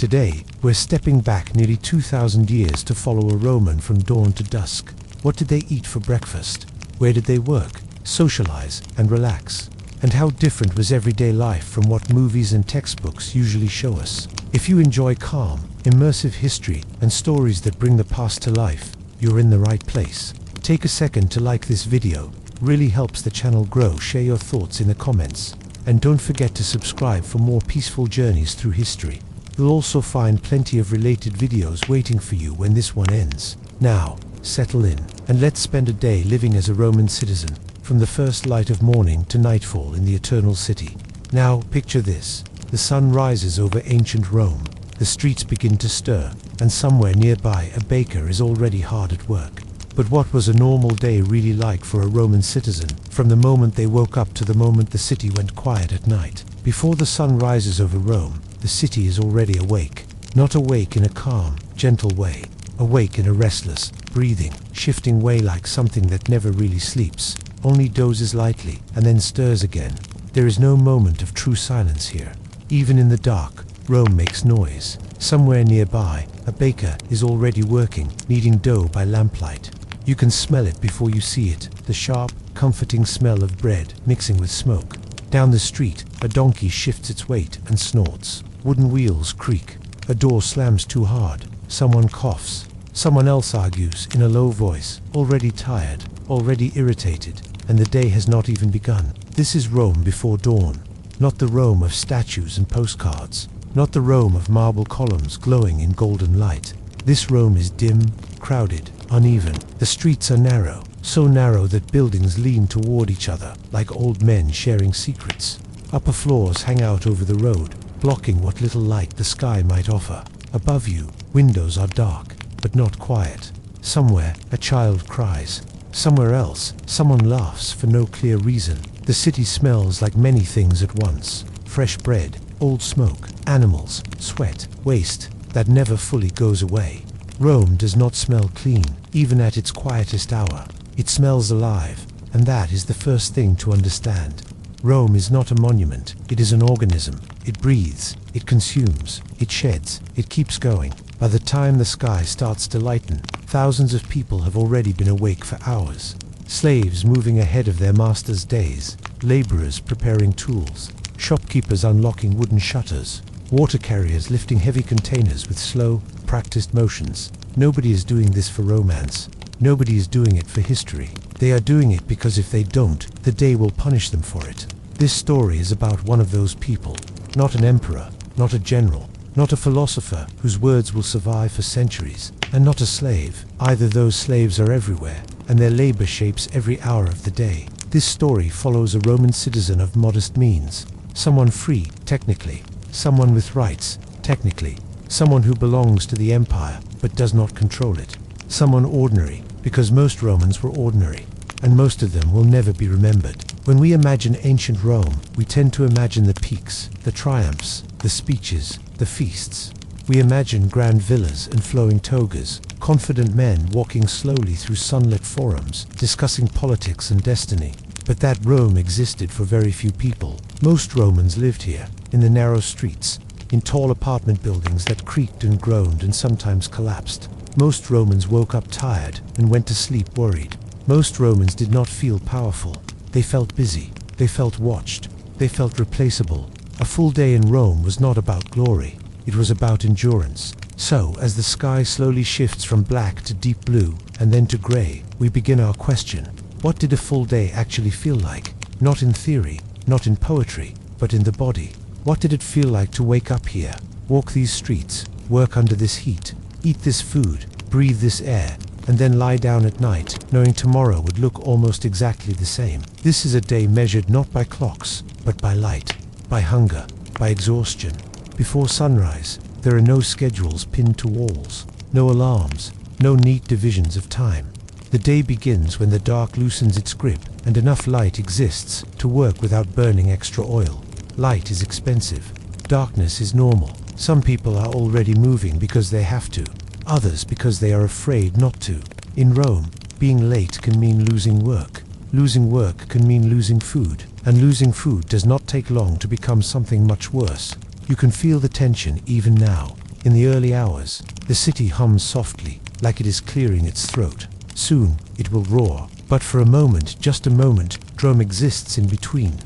Today, we're stepping back nearly 2,000 years to follow a Roman from dawn to dusk. What did they eat for breakfast? Where did they work, socialize, and relax? And how different was everyday life from what movies and textbooks usually show us? If you enjoy calm, immersive history and stories that bring the past to life, you're in the right place. Take a second to like this video. Really helps the channel grow. Share your thoughts in the comments. And don't forget to subscribe for more peaceful journeys through history. You'll also find plenty of related videos waiting for you when this one ends. Now, settle in, and let's spend a day living as a Roman citizen, from the first light of morning to nightfall in the eternal city. Now, picture this. The sun rises over ancient Rome. The streets begin to stir, and somewhere nearby a baker is already hard at work. But what was a normal day really like for a Roman citizen, from the moment they woke up to the moment the city went quiet at night? Before the sun rises over Rome, the city is already awake. Not awake in a calm, gentle way. Awake in a restless, breathing, shifting way, like something that never really sleeps, only dozes lightly and then stirs again. There is no moment of true silence here. Even in the dark, Rome makes noise. Somewhere nearby, a baker is already working, kneading dough by lamplight. You can smell it before you see it, the sharp, comforting smell of bread mixing with smoke. Down the street, a donkey shifts its weight and snorts. Wooden wheels creak. A door slams too hard. Someone coughs. Someone else argues in a low voice, already tired, already irritated, and the day has not even begun. This is Rome before dawn. Not the Rome of statues and postcards. Not the Rome of marble columns glowing in golden light. This Rome is dim, crowded, uneven. The streets are narrow, so narrow that buildings lean toward each other, like old men sharing secrets. Upper floors hang out over the road, blocking what little light the sky might offer. Above you, windows are dark, but not quiet. Somewhere, a child cries. Somewhere else, someone laughs for no clear reason. The city smells like many things at once. Fresh bread, old smoke, animals, sweat, waste that never fully goes away. Rome does not smell clean, even at its quietest hour. It smells alive, and that is the first thing to understand. Rome is not a monument, it is an organism. It breathes, it consumes, it sheds, it keeps going. By the time the sky starts to lighten, thousands of people have already been awake for hours. Slaves moving ahead of their masters' days, laborers preparing tools, shopkeepers unlocking wooden shutters, water carriers lifting heavy containers with slow, practiced motions. Nobody is doing this for romance. Nobody is doing it for history. They are doing it because if they don't, the day will punish them for it. This story is about one of those people. Not an emperor, not a general, not a philosopher whose words will survive for centuries, and not a slave. Either those slaves are everywhere, and their labor shapes every hour of the day. This story follows a Roman citizen of modest means. Someone free, technically. Someone with rights, technically. Someone who belongs to the empire, but does not control it. Someone ordinary, because most Romans were ordinary, and most of them will never be remembered. When we imagine ancient Rome, we tend to imagine the peaks, the triumphs, the speeches, the feasts. We imagine grand villas and flowing togas, confident men walking slowly through sunlit forums, discussing politics and destiny. But that Rome existed for very few people. Most Romans lived here, in the narrow streets, in tall apartment buildings that creaked and groaned and sometimes collapsed. Most Romans woke up tired and went to sleep worried. Most Romans did not feel powerful. They felt busy. They felt watched. They felt replaceable. A full day in Rome was not about glory. It was about endurance. So, as the sky slowly shifts from black to deep blue and then to gray, we begin our question. What did a full day actually feel like? Not in theory, not in poetry, but in the body. What did it feel like to wake up here, walk these streets, work under this heat, eat this food, breathe this air, and then lie down at night, knowing tomorrow would look almost exactly the same? This is a day measured not by clocks, but by light, by hunger, by exhaustion. Before sunrise, there are no schedules pinned to walls, no alarms, no neat divisions of time. The day begins when the dark loosens its grip and enough light exists to work without burning extra oil. Light is expensive. Darkness is normal. Some people are already moving because they have to, others because they are afraid not to. In Rome, being late can mean losing work. Losing work can mean losing food, and losing food does not take long to become something much worse. You can feel the tension even now. In the early hours, the city hums softly, like it is clearing its throat. Soon, it will roar. But for a moment, just a moment, Rome exists in between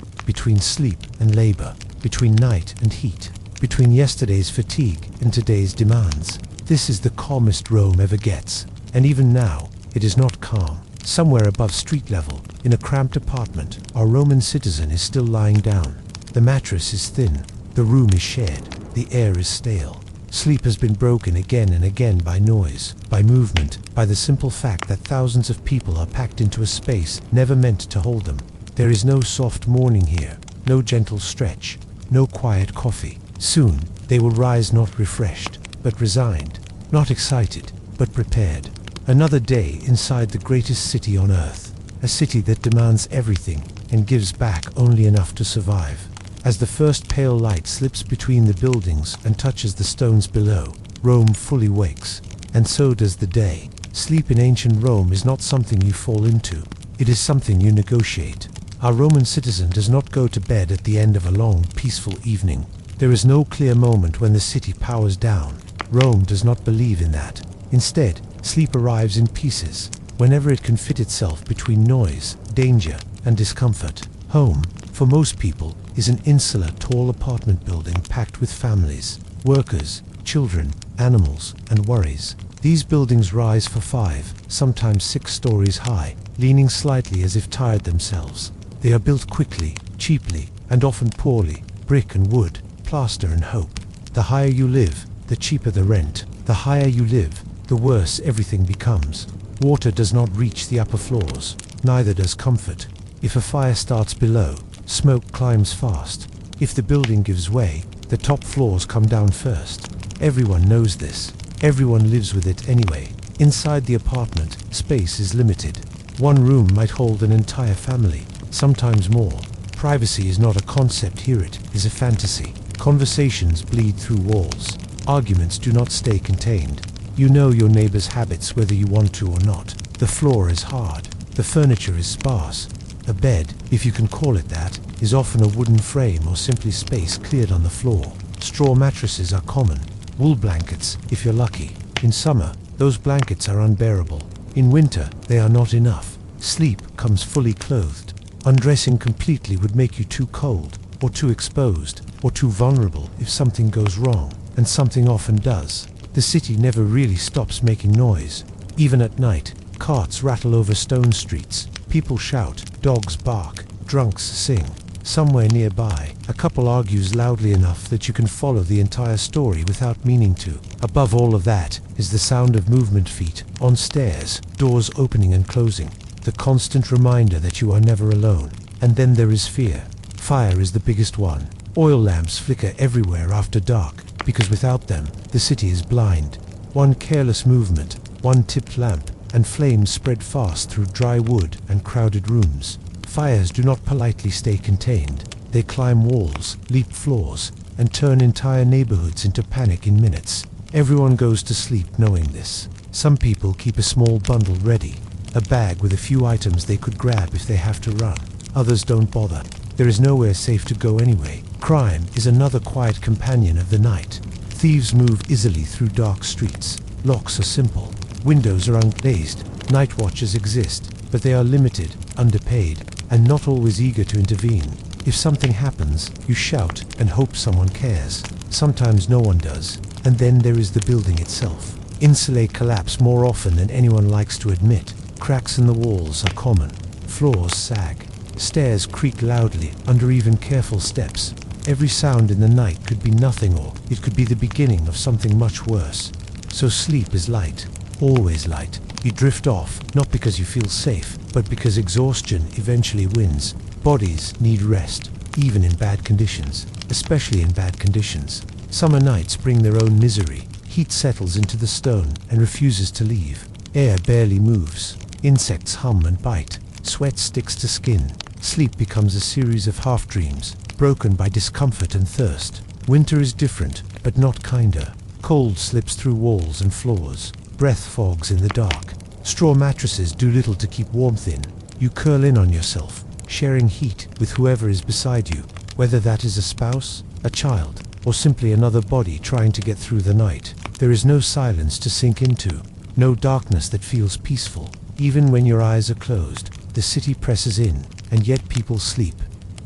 sleep and labor, between night and heat, between yesterday's fatigue and today's demands. This is the calmest Rome ever gets. And even now, it is not calm. Somewhere above street level, in a cramped apartment, our Roman citizen is still lying down. The mattress is thin, the room is shared, the air is stale. Sleep has been broken again and again by noise, by movement, by the simple fact that thousands of people are packed into a space never meant to hold them. There is no soft morning here, no gentle stretch, no quiet coffee. Soon, they will rise not refreshed, but resigned, not excited, but prepared. Another day inside the greatest city on earth, a city that demands everything and gives back only enough to survive. As the first pale light slips between the buildings and touches the stones below, Rome fully wakes, and so does the day. Sleep in ancient Rome is not something you fall into, it is something you negotiate. Our Roman citizen does not go to bed at the end of a long, peaceful evening. There is no clear moment when the city powers down. Rome does not believe in that. Instead, sleep arrives in pieces, whenever it can fit itself between noise, danger, and discomfort. Home, for most people, is an insular, tall apartment building packed with families, workers, children, animals, and worries. These buildings rise for 5, sometimes 6 stories high, leaning slightly as if tired themselves. They are built quickly, cheaply, and often poorly, brick and wood, plaster and hope. The higher you live, the cheaper the rent. The higher you live, the worse everything becomes. Water does not reach the upper floors, neither does comfort. If a fire starts below, smoke climbs fast. If the building gives way, the top floors come down first. Everyone knows this. Everyone lives with it anyway. Inside the apartment, space is limited. One room might hold an entire family, sometimes more. Privacy is not a concept here, it is a fantasy. Conversations bleed through walls. Arguments do not stay contained. You know your neighbor's habits whether you want to or not. The floor is hard. The furniture is sparse. A bed, if you can call it that, is often a wooden frame or simply space cleared on the floor. Straw mattresses are common. Wool blankets, if you're lucky. In summer, those blankets are unbearable. In winter, they are not enough. Sleep comes fully clothed. Undressing completely would make you too cold, or too exposed, or too vulnerable if something goes wrong, and something often does. The city never really stops making noise. Even at night, carts rattle over stone streets, people shout, dogs bark, drunks sing. Somewhere nearby, a couple argues loudly enough that you can follow the entire story without meaning to. Above all of that is the sound of movement, feet on stairs, doors opening and closing, the constant reminder that you are never alone. And then there is fear. Fire is the biggest one. Oil lamps flicker everywhere after dark, because without them, the city is blind. One careless movement, one tipped lamp, and flames spread fast through dry wood and crowded rooms. Fires do not politely stay contained. They climb walls, leap floors, and turn entire neighborhoods into panic in minutes. Everyone goes to sleep knowing this. Some people keep a small bundle ready, a bag with a few items they could grab if they have to run. Others don't bother. There is nowhere safe to go anyway. Crime is another quiet companion of the night. Thieves move easily through dark streets. Locks are simple. Windows are unglazed. Night watchers exist, but they are limited, underpaid, and not always eager to intervene. If something happens, you shout and hope someone cares. Sometimes no one does. And then there is the building itself. Insulae collapse more often than anyone likes to admit. Cracks in the walls are common. Floors sag. Stairs creak loudly under even careful steps. Every sound in the night could be nothing, or it could be the beginning of something much worse. So sleep is light, always light. You drift off, not because you feel safe, but because exhaustion eventually wins. Bodies need rest, even in bad conditions, especially in bad conditions. Summer nights bring their own misery. Heat settles into the stone and refuses to leave. Air barely moves. Insects hum and bite. Sweat sticks to skin. Sleep becomes a series of half-dreams, broken by discomfort and thirst. Winter is different, but not kinder. Cold slips through walls and floors. Breath fogs in the dark. Straw mattresses do little to keep warmth in. You curl in on yourself, sharing heat with whoever is beside you, whether that is a spouse, a child, or simply another body trying to get through the night. There is no silence to sink into, no darkness that feels peaceful. Even when your eyes are closed, the city presses in, and yet people sleep.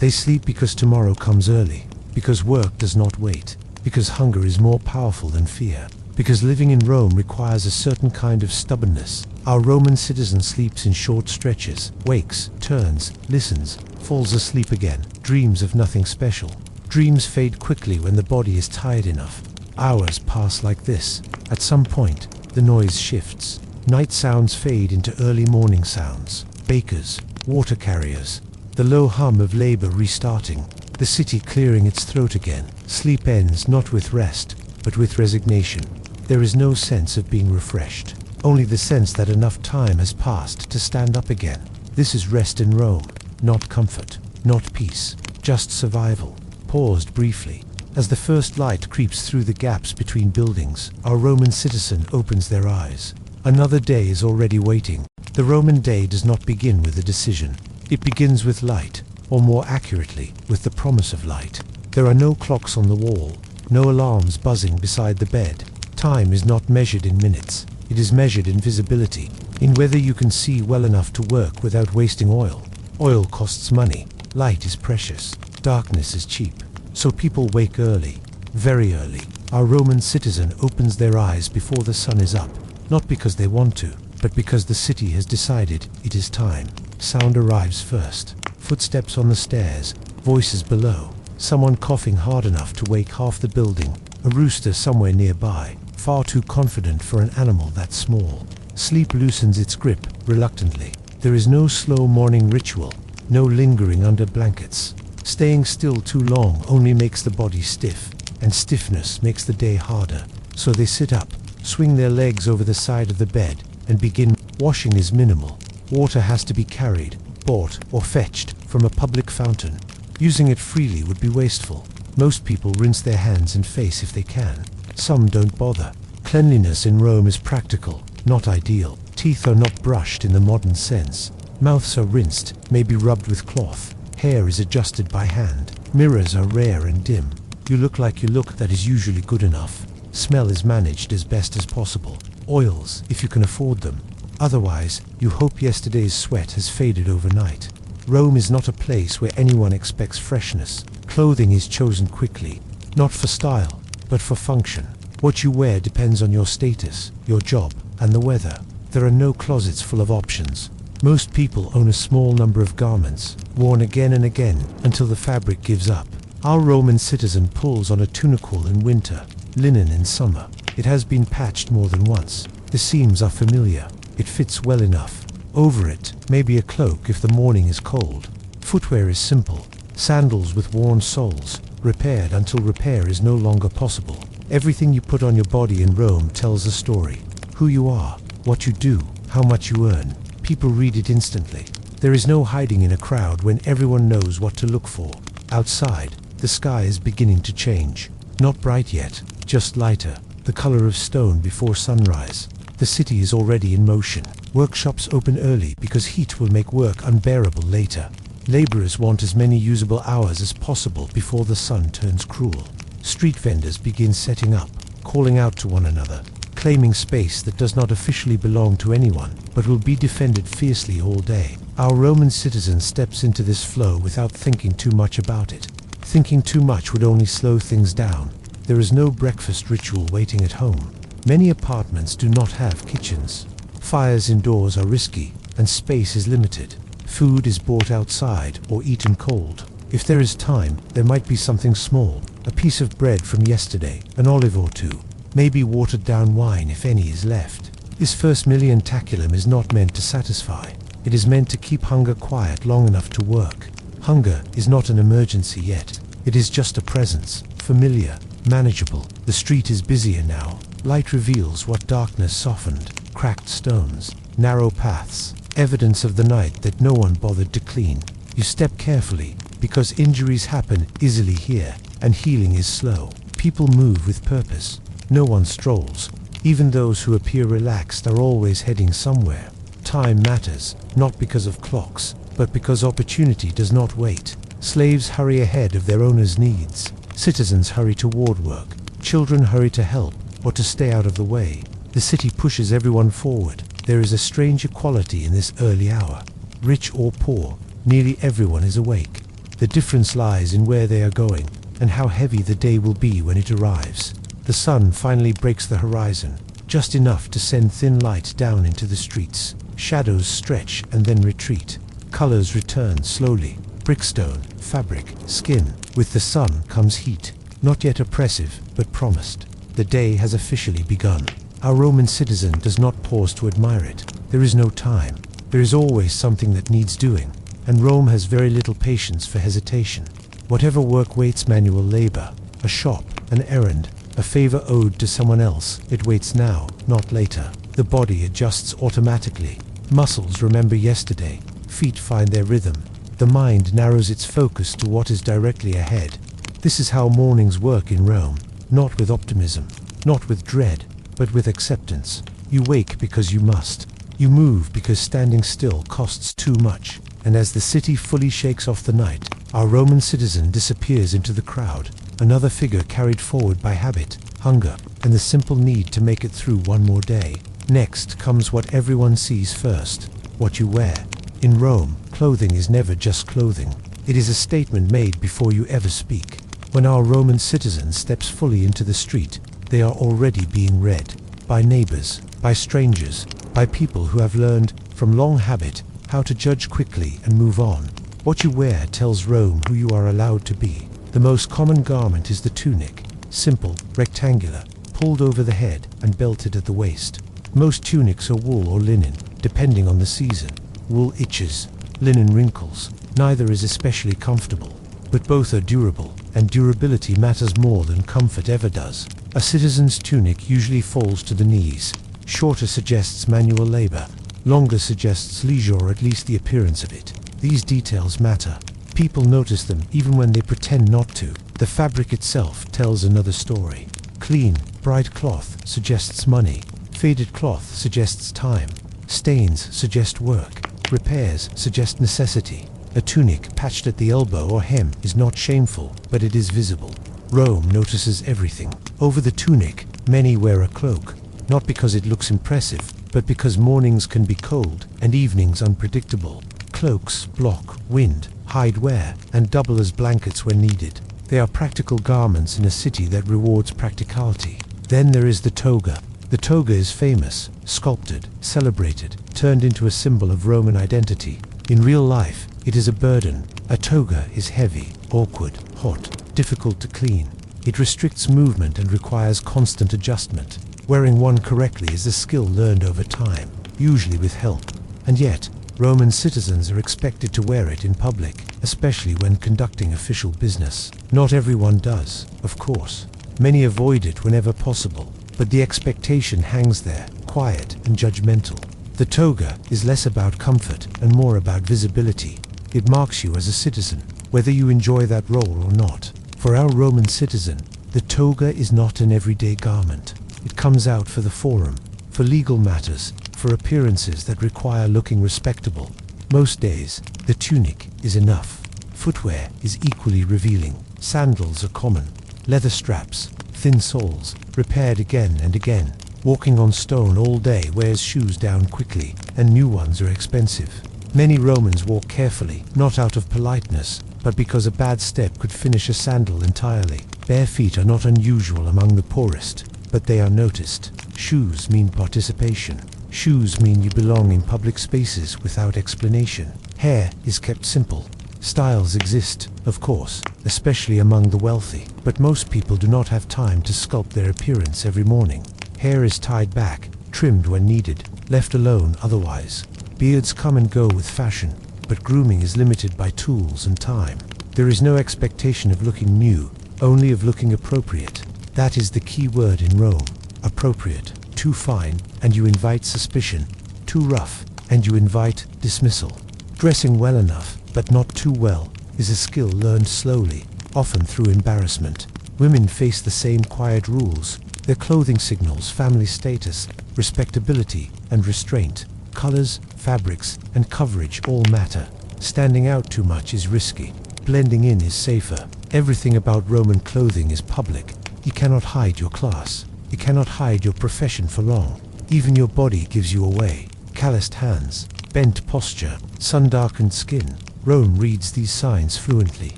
They sleep because tomorrow comes early, because work does not wait, because hunger is more powerful than fear, because living in Rome requires a certain kind of stubbornness. Our Roman citizen sleeps in short stretches, wakes, turns, listens, falls asleep again, dreams of nothing special. Dreams fade quickly when the body is tired enough. Hours pass like this. At some point, the noise shifts. Night sounds fade into early morning sounds. Bakers, water carriers, the low hum of labor restarting, the city clearing its throat again. Sleep ends not with rest, but with resignation. There is no sense of being refreshed, only the sense that enough time has passed to stand up again. This is rest in Rome, not comfort, not peace, just survival. Paused briefly. As the first light creeps through the gaps between buildings, our Roman citizen opens their eyes. Another day is already waiting. The Roman day does not begin with a decision. It begins with light, or more accurately, with the promise of light. There are no clocks on the wall, no alarms buzzing beside the bed. Time is not measured in minutes. It is measured in visibility, in whether you can see well enough to work without wasting oil. Oil costs money. Light is precious. Darkness is cheap. So people wake early, very early. Our Roman citizen opens their eyes before the sun is up, not because they want to, but because the city has decided it is time. Sound arrives first. Footsteps on the stairs, voices below, someone coughing hard enough to wake half the building, a rooster somewhere nearby, far too confident for an animal that small. Sleep loosens its grip, reluctantly. There is no slow morning ritual, no lingering under blankets. Staying still too long only makes the body stiff, and stiffness makes the day harder. So they sit up, swing their legs over the side of the bed, and begin. Washing is minimal. Water has to be carried, bought, or fetched from a public fountain. Using it freely would be wasteful. Most people rinse their hands and face if they can. Some don't bother. Cleanliness in Rome is practical, not ideal. Teeth are not brushed in the modern sense. Mouths are rinsed, maybe rubbed with cloth. Hair is adjusted by hand. Mirrors are rare and dim. You look like you look, that is usually good enough. Smell is managed as best as possible. Oils, if you can afford them. Otherwise, you hope yesterday's sweat has faded overnight. Rome is not a place where anyone expects freshness. Clothing is chosen quickly, not for style, but for function. What you wear depends on your status, your job, and the weather. There are no closets full of options. Most people own a small number of garments, worn again and again until the fabric gives up. Our Roman citizen pulls on a tunicle in winter, linen in summer. It has been patched more than once. The seams are familiar. It fits well enough. Over it, maybe a cloak if the morning is cold. Footwear is simple. Sandals with worn soles, repaired until repair is no longer possible. Everything you put on your body in Rome tells a story. Who you are, what you do, how much you earn. People read it instantly. There is no hiding in a crowd when everyone knows what to look for. Outside, the sky is beginning to change. Not bright yet, just lighter, the color of stone before sunrise. The city is already in motion. Workshops open early because heat will make work unbearable later. Laborers want as many usable hours as possible before the sun turns cruel. Street vendors begin setting up, calling out to one another, claiming space that does not officially belong to anyone, but will be defended fiercely all day. Our Roman citizen steps into this flow without thinking too much about it. Thinking too much would only slow things down. There is no breakfast ritual waiting at home. Many apartments do not have kitchens. Fires indoors are risky, and space is limited. Food is bought outside or eaten cold. If there is time, there might be something small, a piece of bread from yesterday, an olive or two, maybe watered down wine if any is left. This first milliontaculum is not meant to satisfy. It is meant to keep hunger quiet long enough to work. Hunger is not an emergency yet. It is just a presence, familiar, manageable. The street is busier now. Light reveals what darkness softened. Cracked stones, narrow paths, evidence of the night that no one bothered to clean. You step carefully, because injuries happen easily here, and healing is slow. People move with purpose. No one strolls. Even those who appear relaxed are always heading somewhere. Time matters, not because of clocks, but because opportunity does not wait. Slaves hurry ahead of their owners' needs. Citizens hurry toward work. Children hurry to help or to stay out of the way. The city pushes everyone forward. There is a strange equality in this early hour. Rich or poor, nearly everyone is awake. The difference lies in where they are going and how heavy the day will be when it arrives. The sun finally breaks the horizon, just enough to send thin light down into the streets. Shadows stretch and then retreat. Colors return slowly. Brickstone, fabric, skin. With the sun comes heat, not yet oppressive, but promised. The day has officially begun. Our Roman citizen does not pause to admire it. There is no time. There is always something that needs doing, and Rome has very little patience for hesitation. Whatever work waits manual labor, a shop, an errand, a favor owed to someone else, it waits now, not later. The body adjusts automatically. Muscles remember yesterday. Feet find their rhythm. The mind narrows its focus to what is directly ahead. This is how mornings work in Rome, not with optimism, not with dread, but with acceptance. You wake because you must. You move because standing still costs too much. And as the city fully shakes off the night, our Roman citizen disappears into the crowd, another figure carried forward by habit, hunger, and the simple need to make it through one more day. Next comes what everyone sees first, what you wear. In Rome, clothing is never just clothing. It is a statement made before you ever speak. When our Roman citizen steps fully into the street, they are already being read by neighbors, by strangers, by people who have learned from long habit how to judge quickly and move on. What you wear tells Rome who you are allowed to be. The most common garment is the tunic, simple, rectangular, pulled over the head and belted at the waist. Most tunics are wool or linen, depending on the season. Wool itches, linen wrinkles. Neither is especially comfortable, but both are durable, and durability matters more than comfort ever does. A citizen's tunic usually falls to the knees. Shorter suggests manual labor. Longer suggests leisure, or at least the appearance of it. These details matter. People notice them even when they pretend not to. The fabric itself tells another story. Clean, bright cloth suggests money. Faded cloth suggests time. Stains suggest work. Repairs suggest necessity. A tunic patched at the elbow or hem is not shameful, but it is visible. Rome notices everything. Over the tunic, many wear a cloak, not because it looks impressive, but because mornings can be cold and evenings unpredictable. Cloaks block wind, hide wear, and double as blankets when needed. They are practical garments in a city that rewards practicality. Then there is the toga. The toga is famous, sculpted, celebrated, turned into a symbol of Roman identity. In real life, it is a burden. A toga is heavy, awkward, hot, difficult to clean. It restricts movement and requires constant adjustment. Wearing one correctly is a skill learned over time, usually with help. And yet, Roman citizens are expected to wear it in public, especially when conducting official business. Not everyone does, of course. Many avoid it whenever possible, but the expectation hangs there, quiet and judgmental. The toga is less about comfort and more about visibility. It marks you as a citizen, whether you enjoy that role or not. For our Roman citizen, the toga is not an everyday garment. It comes out for the forum, for legal matters, for appearances that require looking respectable. Most days, the tunic is enough. Footwear is equally revealing. Sandals are common. Leather straps, thin soles, repaired again and again. Walking on stone all day wears shoes down quickly, and new ones are expensive. Many Romans walk carefully, not out of politeness, but because a bad step could finish a sandal entirely. Bare feet are not unusual among the poorest, but they are noticed. Shoes mean participation. Shoes mean you belong in public spaces without explanation. Hair is kept simple. Styles exist, of course, especially among the wealthy, but most people do not have time to sculpt their appearance every morning. Hair is tied back, trimmed when needed, left alone otherwise. Beards come and go with fashion, but grooming is limited by tools and time. There is no expectation of looking new, only of looking appropriate. That is the key word in Rome. Appropriate. Too fine, and you invite suspicion. Too rough, and you invite dismissal. Dressing well enough, but not too well, is a skill learned slowly, often through embarrassment. Women face the same quiet rules. Their clothing signals family status, respectability, and restraint. Colors, fabrics, and coverage all matter. Standing out too much is risky. Blending in is safer. Everything about Roman clothing is public. You cannot hide your class. You cannot hide your profession for long. Even your body gives you away. Calloused hands, bent posture, sun-darkened skin. Rome reads these signs fluently.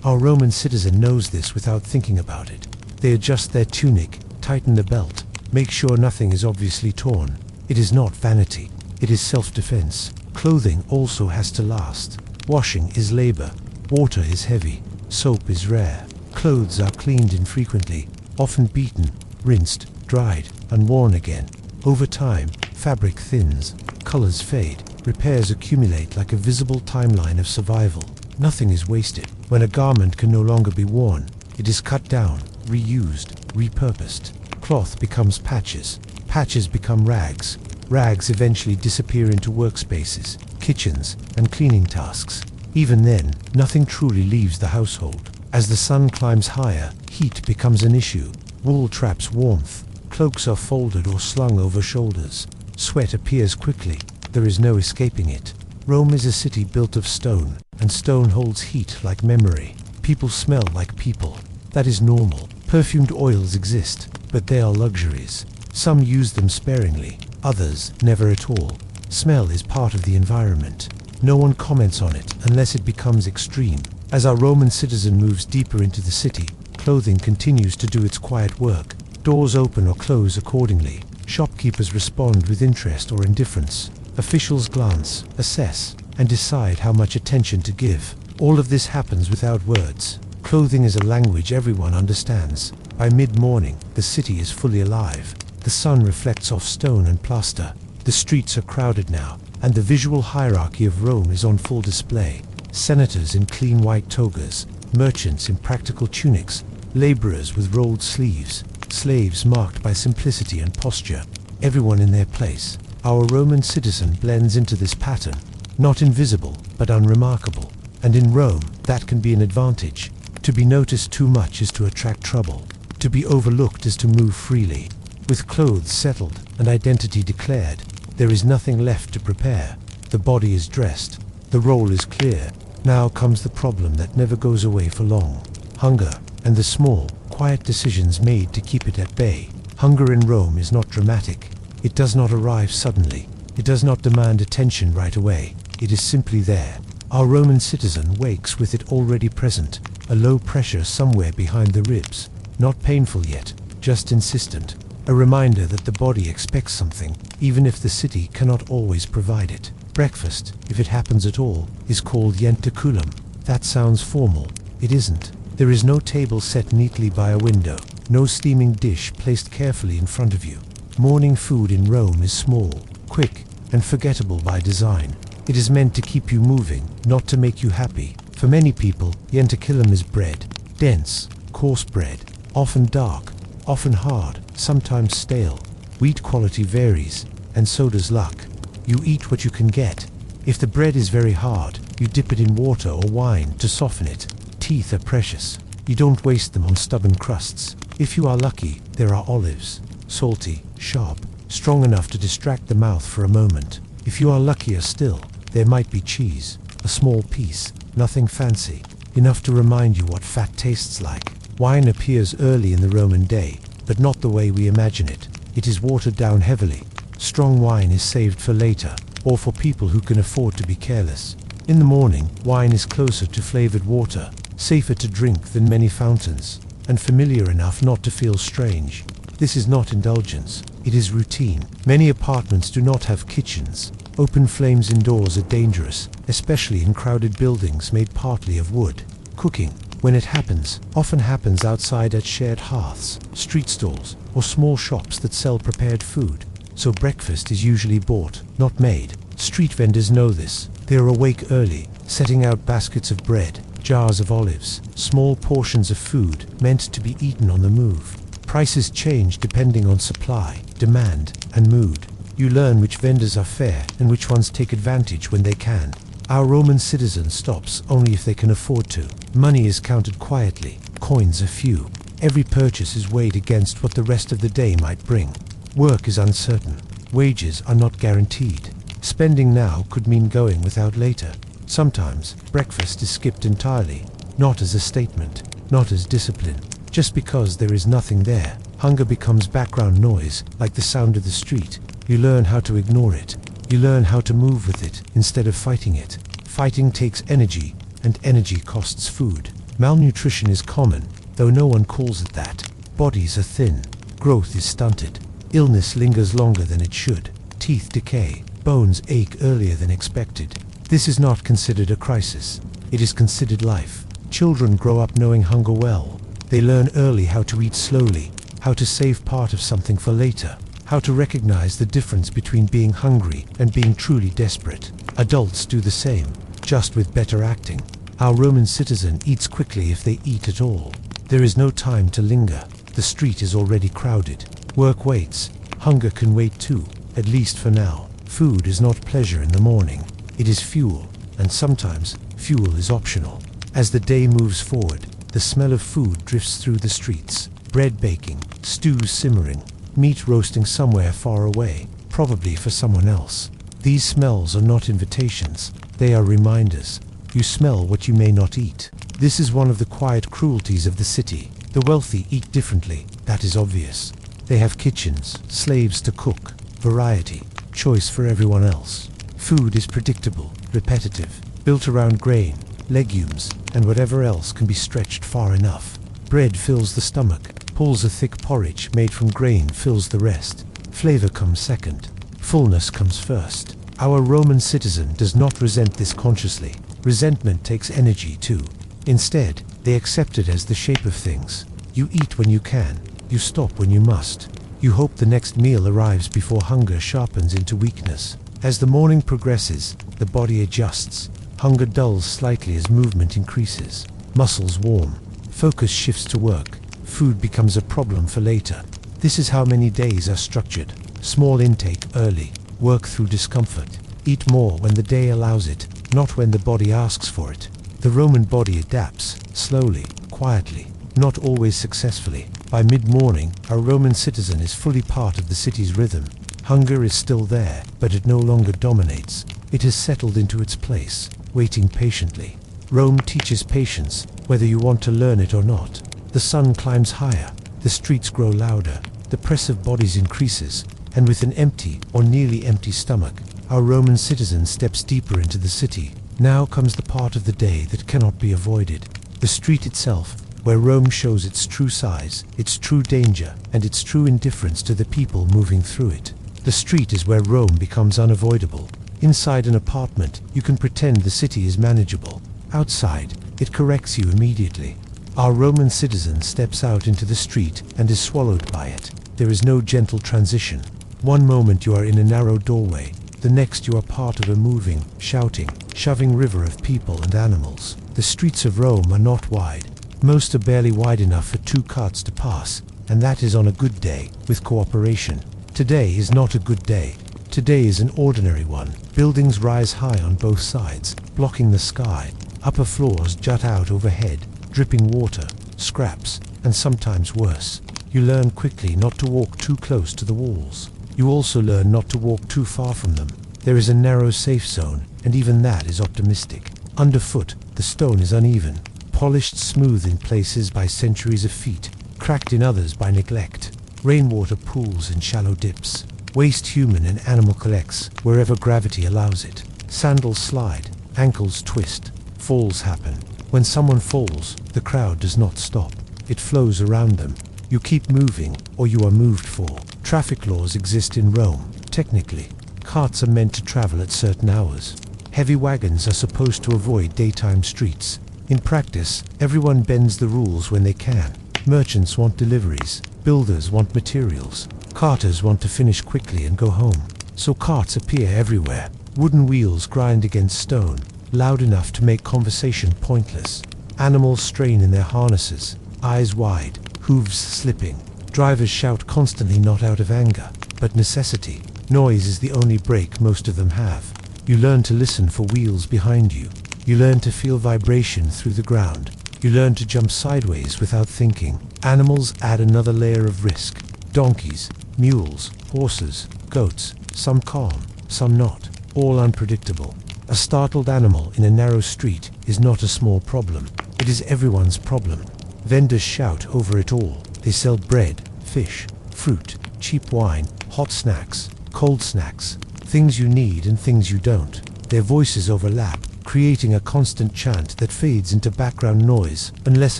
Our Roman citizen knows this without thinking about it. They adjust their tunic, tighten the belt, make sure nothing is obviously torn. It is not vanity. It is self-defense. Clothing also has to last. Washing is labor. Water is heavy. Soap is rare. Clothes are cleaned infrequently, often beaten, rinsed, dried, and worn again. Over time, fabric thins, colors fade, repairs accumulate like a visible timeline of survival. Nothing is wasted. When a garment can no longer be worn, it is cut down, reused, repurposed. Cloth becomes patches. Patches become rags. Rags eventually disappear into workspaces, kitchens, and cleaning tasks. Even then, nothing truly leaves the household. As the sun climbs higher, heat becomes an issue. Wool traps warmth. Cloaks are folded or slung over shoulders. Sweat appears quickly. There is no escaping it. Rome is a city built of stone, and stone holds heat like memory. People smell like people. That is normal. Perfumed oils exist, but they are luxuries. Some use them sparingly, others never at all. Smell is part of the environment. No one comments on it unless it becomes extreme. As our Roman citizen moves deeper into the city, clothing continues to do its quiet work. Doors open or close accordingly. Shopkeepers respond with interest or indifference. Officials glance, assess, and decide how much attention to give. All of this happens without words. Clothing is a language everyone understands. By mid-morning, the city is fully alive. The sun reflects off stone and plaster. The streets are crowded now, and the visual hierarchy of Rome is on full display. Senators in clean white togas, merchants in practical tunics, laborers with rolled sleeves, slaves marked by simplicity and posture. Everyone in their place. Our Roman citizen blends into this pattern, not invisible, but unremarkable. And in Rome, that can be an advantage. To be noticed too much is to attract trouble. To be overlooked is to move freely. With clothes settled and identity declared, there is nothing left to prepare. The body is dressed. The role is clear. Now comes the problem that never goes away for long. Hunger, and the small, quiet decisions made to keep it at bay. Hunger in Rome is not dramatic. It does not arrive suddenly. It does not demand attention right away. It is simply there. Our Roman citizen wakes with it already present, a low pressure somewhere behind the ribs. Not painful yet, just insistent. A reminder that the body expects something, even if the city cannot always provide it. Breakfast, if it happens at all, is called ientaculum. That sounds formal. It isn't. There is no table set neatly by a window, no steaming dish placed carefully in front of you. Morning food in Rome is small, quick, and forgettable by design. It is meant to keep you moving, not to make you happy. For many people, ientaculum is bread. Dense, coarse bread, often dark, often hard, sometimes stale. Wheat quality varies, and so does luck. You eat what you can get. If the bread is very hard, you dip it in water or wine to soften it. Teeth are precious. You don't waste them on stubborn crusts. If you are lucky, there are olives. Salty, sharp, strong enough to distract the mouth for a moment. If you are luckier still, there might be cheese. A small piece, nothing fancy, enough to remind you what fat tastes like. Wine appears early in the Roman day, but not the way we imagine it. It is watered down heavily. Strong wine is saved for later, or for people who can afford to be careless. In the morning, wine is closer to flavored water, safer to drink than many fountains, and familiar enough not to feel strange. This is not indulgence, it is routine. Many apartments do not have kitchens. Open flames indoors are dangerous, especially in crowded buildings made partly of wood. Cooking, when it happens, often happens outside at shared hearths, street stalls, or small shops that sell prepared food. So breakfast is usually bought, not made. Street vendors know this. They are awake early, setting out baskets of bread, jars of olives, small portions of food meant to be eaten on the move. Prices change depending on supply, demand, and mood. You learn which vendors are fair and which ones take advantage when they can. Our Roman citizen stops only if they can afford to. Money is counted quietly, coins are few. Every purchase is weighed against what the rest of the day might bring. Work is uncertain. Wages are not guaranteed. Spending now could mean going without later. Sometimes, breakfast is skipped entirely, not as a statement, not as discipline. Just because there is nothing there, hunger becomes background noise, like the sound of the street. You learn how to ignore it. You learn how to move with it instead of fighting it. Fighting takes energy, and energy costs food. Malnutrition is common, though no one calls it that. Bodies are thin. Growth is stunted. Illness lingers longer than it should. Teeth decay. Bones ache earlier than expected. This is not considered a crisis. It is considered life. Children grow up knowing hunger well. They learn early how to eat slowly, how to save part of something for later, how to recognize the difference between being hungry and being truly desperate. Adults do the same, just with better acting. Our Roman citizen eats quickly if they eat at all. There is no time to linger. The street is already crowded. Work waits. Hunger can wait too, at least for now. Food is not pleasure in the morning. It is fuel, and sometimes fuel is optional. As the day moves forward, the smell of food drifts through the streets. Bread baking, stews simmering, meat roasting somewhere far away, probably for someone else. These smells are not invitations, they are reminders. You smell what you may not eat. This is one of the quiet cruelties of the city. The wealthy eat differently, that is obvious. They have kitchens, slaves to cook, variety, choice for everyone else. Food is predictable, repetitive, built around grain, legumes, and whatever else can be stretched far enough. Bread fills the stomach, pulls a thick porridge made from grain fills the rest. Flavor comes second, fullness comes first. Our Roman citizen does not resent this consciously. Resentment takes energy too. Instead, they accept it as the shape of things. You eat when you can, you stop when you must. You hope the next meal arrives before hunger sharpens into weakness. As the morning progresses, the body adjusts. Hunger dulls slightly as movement increases. Muscles warm. Focus shifts to work. Food becomes a problem for later. This is how many days are structured. Small intake early. Work through discomfort. Eat more when the day allows it, not when the body asks for it. The Roman body adapts, slowly, quietly, not always successfully. By mid-morning, our Roman citizen is fully part of the city's rhythm. Hunger is still there, but it no longer dominates. It has settled into its place, waiting patiently. Rome teaches patience, whether you want to learn it or not. The sun climbs higher, the streets grow louder, the press of bodies increases, and with an empty or nearly empty stomach, our Roman citizen steps deeper into the city. Now comes the part of the day that cannot be avoided. The street itself, where Rome shows its true size, its true danger, and its true indifference to the people moving through it. The street is where Rome becomes unavoidable. Inside an apartment, you can pretend the city is manageable. Outside, it corrects you immediately. Our Roman citizen steps out into the street and is swallowed by it. There is no gentle transition. One moment you are in a narrow doorway, the next you are part of a moving, shouting, shoving river of people and animals. The streets of Rome are not wide. Most are barely wide enough for two carts to pass, and that is on a good day, with cooperation. Today is not a good day. Today is an ordinary one. Buildings rise high on both sides, blocking the sky. Upper floors jut out overhead, dripping water, scraps, and sometimes worse. You learn quickly not to walk too close to the walls. You also learn not to walk too far from them. There is a narrow safe zone, and even that is optimistic. Underfoot, the stone is uneven, polished smooth in places by centuries of feet, cracked in others by neglect. Rainwater pools in shallow dips. Waste human and animal collects wherever gravity allows it. Sandals slide, ankles twist, falls happen. When someone falls, the crowd does not stop. It flows around them. You keep moving, or you are moved for. Traffic laws exist in Rome. Technically, carts are meant to travel at certain hours. Heavy wagons are supposed to avoid daytime streets. In practice, everyone bends the rules when they can. Merchants want deliveries. Builders want materials. Carters want to finish quickly and go home. So carts appear everywhere. Wooden wheels grind against stone, loud enough to make conversation pointless. Animals strain in their harnesses, eyes wide, hooves slipping. Drivers shout constantly, not out of anger, but necessity. Noise is the only brake most of them have. You learn to listen for wheels behind you. You learn to feel vibration through the ground. You learn to jump sideways without thinking. Animals add another layer of risk. Donkeys, mules, horses, goats, some calm, some not, all unpredictable. A startled animal in a narrow street is not a small problem. It is everyone's problem. Vendors shout over it all. They sell bread, fish, fruit, cheap wine, hot snacks, cold snacks, things you need and things you don't. Their voices overlap, creating a constant chant that fades into background noise unless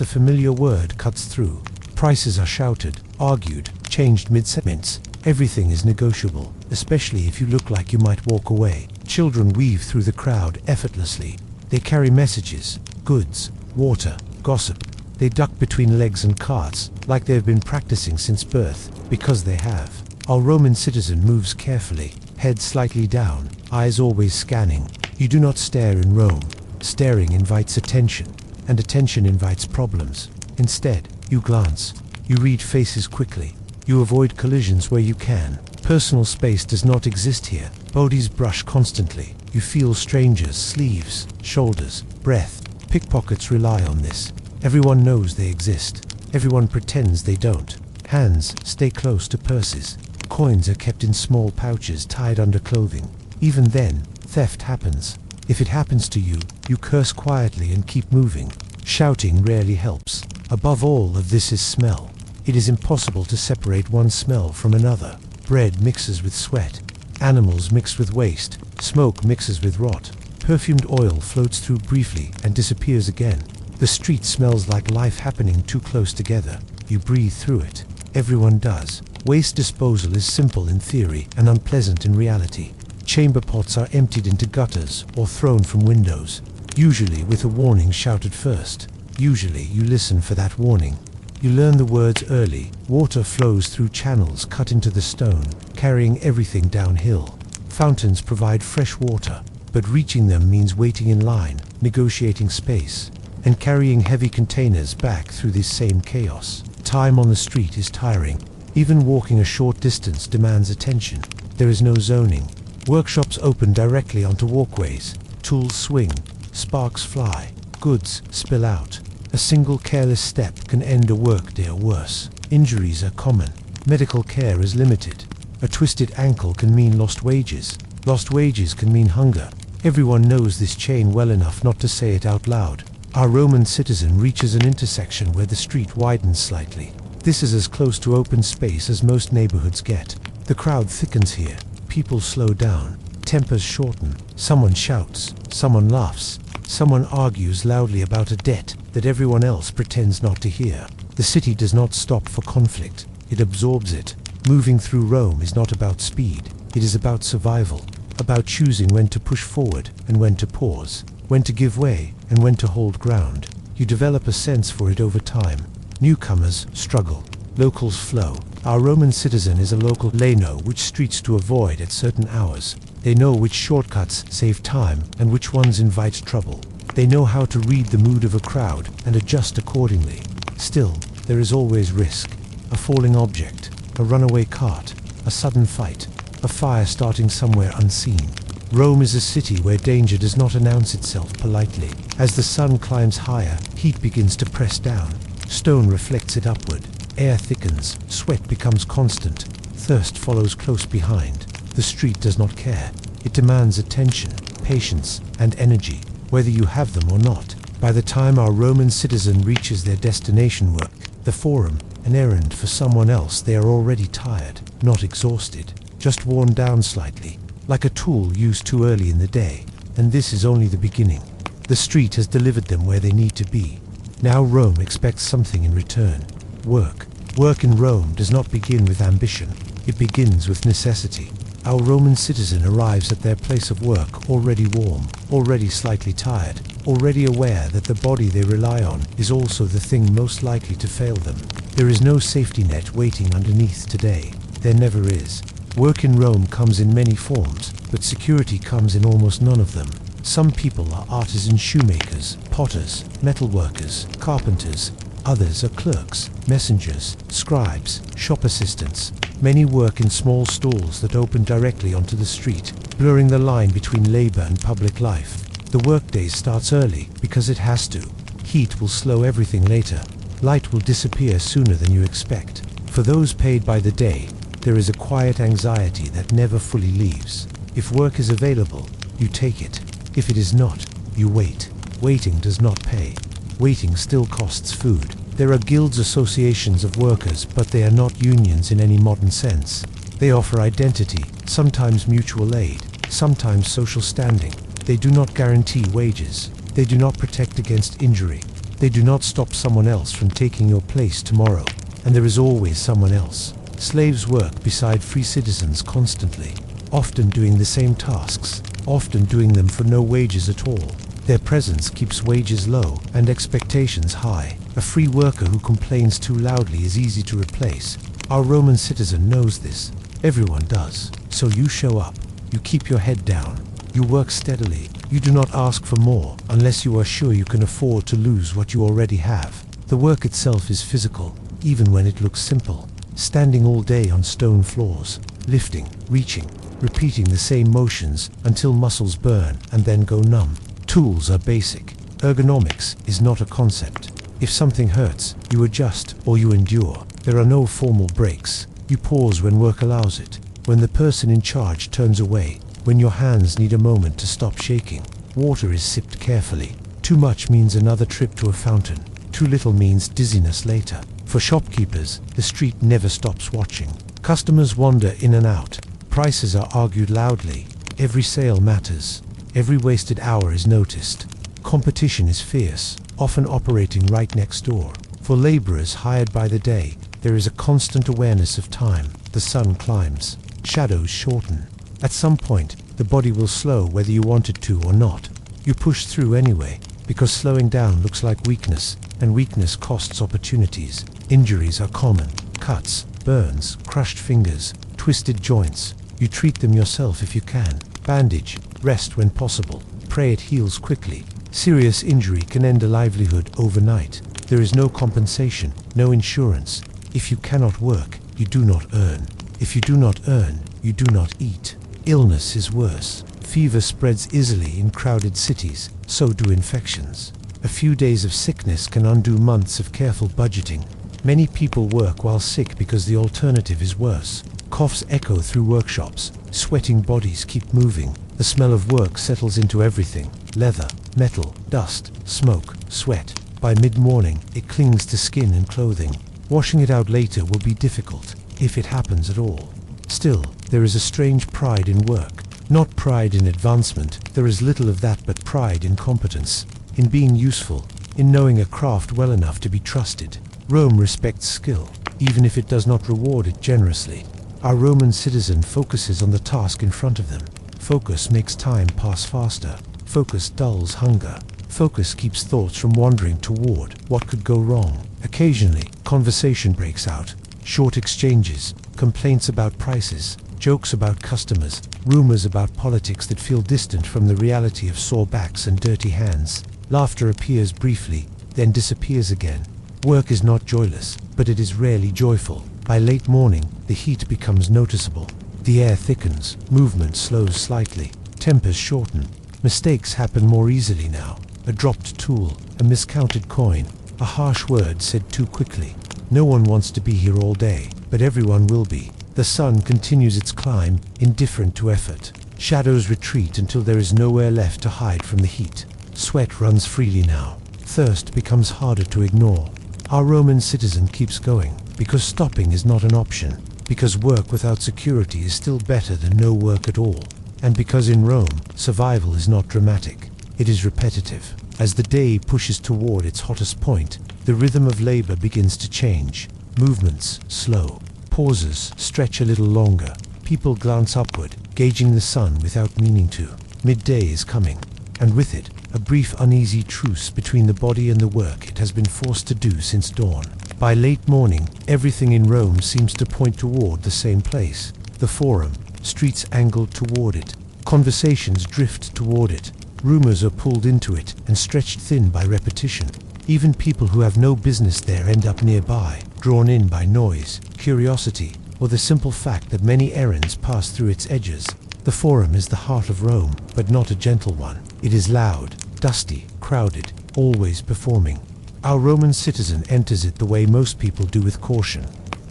a familiar word cuts through. Prices are shouted, argued, changed mid-sentence. Everything is negotiable, especially if you look like you might walk away. Children weave through the crowd effortlessly. They carry messages, goods, water, gossip. They duck between legs and carts like they have been practicing since birth, because they have. Our Roman citizen moves carefully, head slightly down, eyes always scanning. You do not stare in Rome. Staring invites attention, and attention invites problems. Instead, you glance. You read faces quickly. You avoid collisions where you can. Personal space does not exist here. Bodies brush constantly. You feel strangers' sleeves, shoulders, breath. Pickpockets rely on this. Everyone knows they exist. Everyone pretends they don't. Hands stay close to purses. Coins are kept in small pouches tied under clothing. Even then, theft happens. If it happens to you, you curse quietly and keep moving. Shouting rarely helps. Above all of this is smell. It is impossible to separate one smell from another. Bread mixes with sweat. Animals mix with waste. Smoke mixes with rot. Perfumed oil floats through briefly and disappears again. The street smells like life happening too close together. You breathe through it. Everyone does. Waste disposal is simple in theory and unpleasant in reality. Chamber pots are emptied into gutters or thrown from windows, usually with a warning shouted first. Usually you listen for that warning. You learn the words early. Water flows through channels cut into the stone, carrying everything downhill. Fountains provide fresh water, but reaching them means waiting in line, negotiating space, and carrying heavy containers back through this same chaos. Time on the street is tiring. Even walking a short distance demands attention. There is no zoning. Workshops open directly onto walkways. Tools swing. Sparks fly. Goods spill out. A single careless step can end a workday or worse. Injuries are common. Medical care is limited. A twisted ankle can mean lost wages. Lost wages can mean hunger. Everyone knows this chain well enough not to say it out loud. Our Roman citizen reaches an intersection where the street widens slightly. This is as close to open space as most neighborhoods get. The crowd thickens here. People slow down. Tempers shorten. Someone shouts. Someone laughs. Someone argues loudly about a debt that everyone else pretends not to hear. The city does not stop for conflict. It absorbs it. Moving through Rome is not about speed. It is about survival. About choosing when to push forward and when to pause. When to give way and when to hold ground. You develop a sense for it over time. Newcomers struggle. Locals flow. Our Roman citizen is a local. They know which streets to avoid at certain hours. They know which shortcuts save time and which ones invite trouble. They know how to read the mood of a crowd and adjust accordingly. Still, there is always risk. A falling object, a runaway cart, a sudden fight, a fire starting somewhere unseen. Rome is a city where danger does not announce itself politely. As the sun climbs higher, heat begins to press down. Stone reflects it upward. Air thickens. Sweat becomes constant. Thirst follows close behind. The street does not care. It demands attention, patience, and energy, whether you have them or not. By the time our Roman citizen reaches their destination work, the forum, an errand for someone else, they are already tired, not exhausted, just worn down slightly, like a tool used too early in the day. And this is only the beginning. The street has delivered them where they need to be. Now Rome expects something in return. Work. Work in Rome does not begin with ambition. It begins with necessity. Our Roman citizen arrives at their place of work already warm, already slightly tired, already aware that the body they rely on is also the thing most likely to fail them. There is no safety net waiting underneath today. There never is. Work in Rome comes in many forms, but security comes in almost none of them. Some people are artisan shoemakers, potters, metalworkers, carpenters. Others are clerks, messengers, scribes, shop assistants. Many work in small stalls that open directly onto the street, blurring the line between labor and public life. The workday starts early because it has to. Heat will slow everything later. Light will disappear sooner than you expect. For those paid by the day, there is a quiet anxiety that never fully leaves. If work is available, you take it. If it is not, you wait. Waiting does not pay. Waiting still costs food. There are guilds, associations of workers, but they are not unions in any modern sense. They offer identity, sometimes mutual aid, sometimes social standing. They do not guarantee wages. They do not protect against injury. They do not stop someone else from taking your place tomorrow. And there is always someone else. Slaves work beside free citizens constantly, often doing the same tasks, often doing them for no wages at all. Their presence keeps wages low and expectations high. A free worker who complains too loudly is easy to replace. Our Roman citizen knows this. Everyone does. So you show up. You keep your head down. You work steadily. You do not ask for more unless you are sure you can afford to lose what you already have. The work itself is physical, even when it looks simple. Standing all day on stone floors, lifting, reaching, repeating the same motions until muscles burn and then go numb. Tools are basic. Ergonomics is not a concept. If something hurts, you adjust or you endure. There are no formal breaks. You pause when work allows it, when the person in charge turns away, when your hands need a moment to stop shaking. Water is sipped carefully. Too much means another trip to a fountain. Too little means dizziness later. For shopkeepers, the street never stops watching. Customers wander in and out. Prices are argued loudly. Every sale matters. Every wasted hour is noticed. Competition is fierce, often operating right next door. For laborers hired by the day, there is a constant awareness of time. The sun climbs. Shadows shorten. At some point, the body will slow whether you want it to or not. You push through anyway, because slowing down looks like weakness, and weakness costs opportunities. Injuries are common. Cuts, burns, crushed fingers, twisted joints. You treat them yourself if you can. Bandage, rest when possible. Pray it heals quickly. Serious injury can end a livelihood overnight. There is no compensation, no insurance. If you cannot work, you do not earn. If you do not earn, you do not eat. Illness is worse. Fever spreads easily in crowded cities, so do infections. A few days of sickness can undo months of careful budgeting. Many people work while sick because the alternative is worse. Coughs echo through workshops. Sweating bodies keep moving. The smell of work settles into everything. Leather, metal, dust, smoke, sweat. By mid-morning, it clings to skin and clothing. Washing it out later will be difficult, if it happens at all. Still, there is a strange pride in work. Not pride in advancement, there is little of that, but pride in competence, in being useful, in knowing a craft well enough to be trusted. Rome respects skill, even if it does not reward it generously. Our Roman citizen focuses on the task in front of them. Focus makes time pass faster. Focus dulls hunger. Focus keeps thoughts from wandering toward what could go wrong. Occasionally, conversation breaks out. Short exchanges, complaints about prices, jokes about customers, rumors about politics that feel distant from the reality of sore backs and dirty hands. Laughter appears briefly, then disappears again. Work is not joyless, but it is rarely joyful. By late morning, the heat becomes noticeable. The air thickens, movement slows slightly, tempers shorten. Mistakes happen more easily now. A dropped tool, a miscounted coin, a harsh word said too quickly. No one wants to be here all day, but everyone will be. The sun continues its climb, indifferent to effort. Shadows retreat until there is nowhere left to hide from the heat. Sweat runs freely now. Thirst becomes harder to ignore. Our Roman citizen keeps going, because stopping is not an option, because work without security is still better than no work at all, and because in Rome, survival is not dramatic, it is repetitive. As the day pushes toward its hottest point, the rhythm of labor begins to change. Movements slow. Pauses stretch a little longer. People glance upward, gauging the sun without meaning to. Midday is coming, and with it, a brief uneasy truce between the body and the work it has been forced to do since dawn. By late morning, everything in Rome seems to point toward the same place. The Forum, streets angled toward it. Conversations drift toward it. Rumors are pulled into it and stretched thin by repetition. Even people who have no business there end up nearby, drawn in by noise, curiosity, or the simple fact that many errands pass through its edges. The Forum is the heart of Rome, but not a gentle one. It is loud, dusty, crowded, always performing. Our Roman citizen enters it the way most people do, with caution.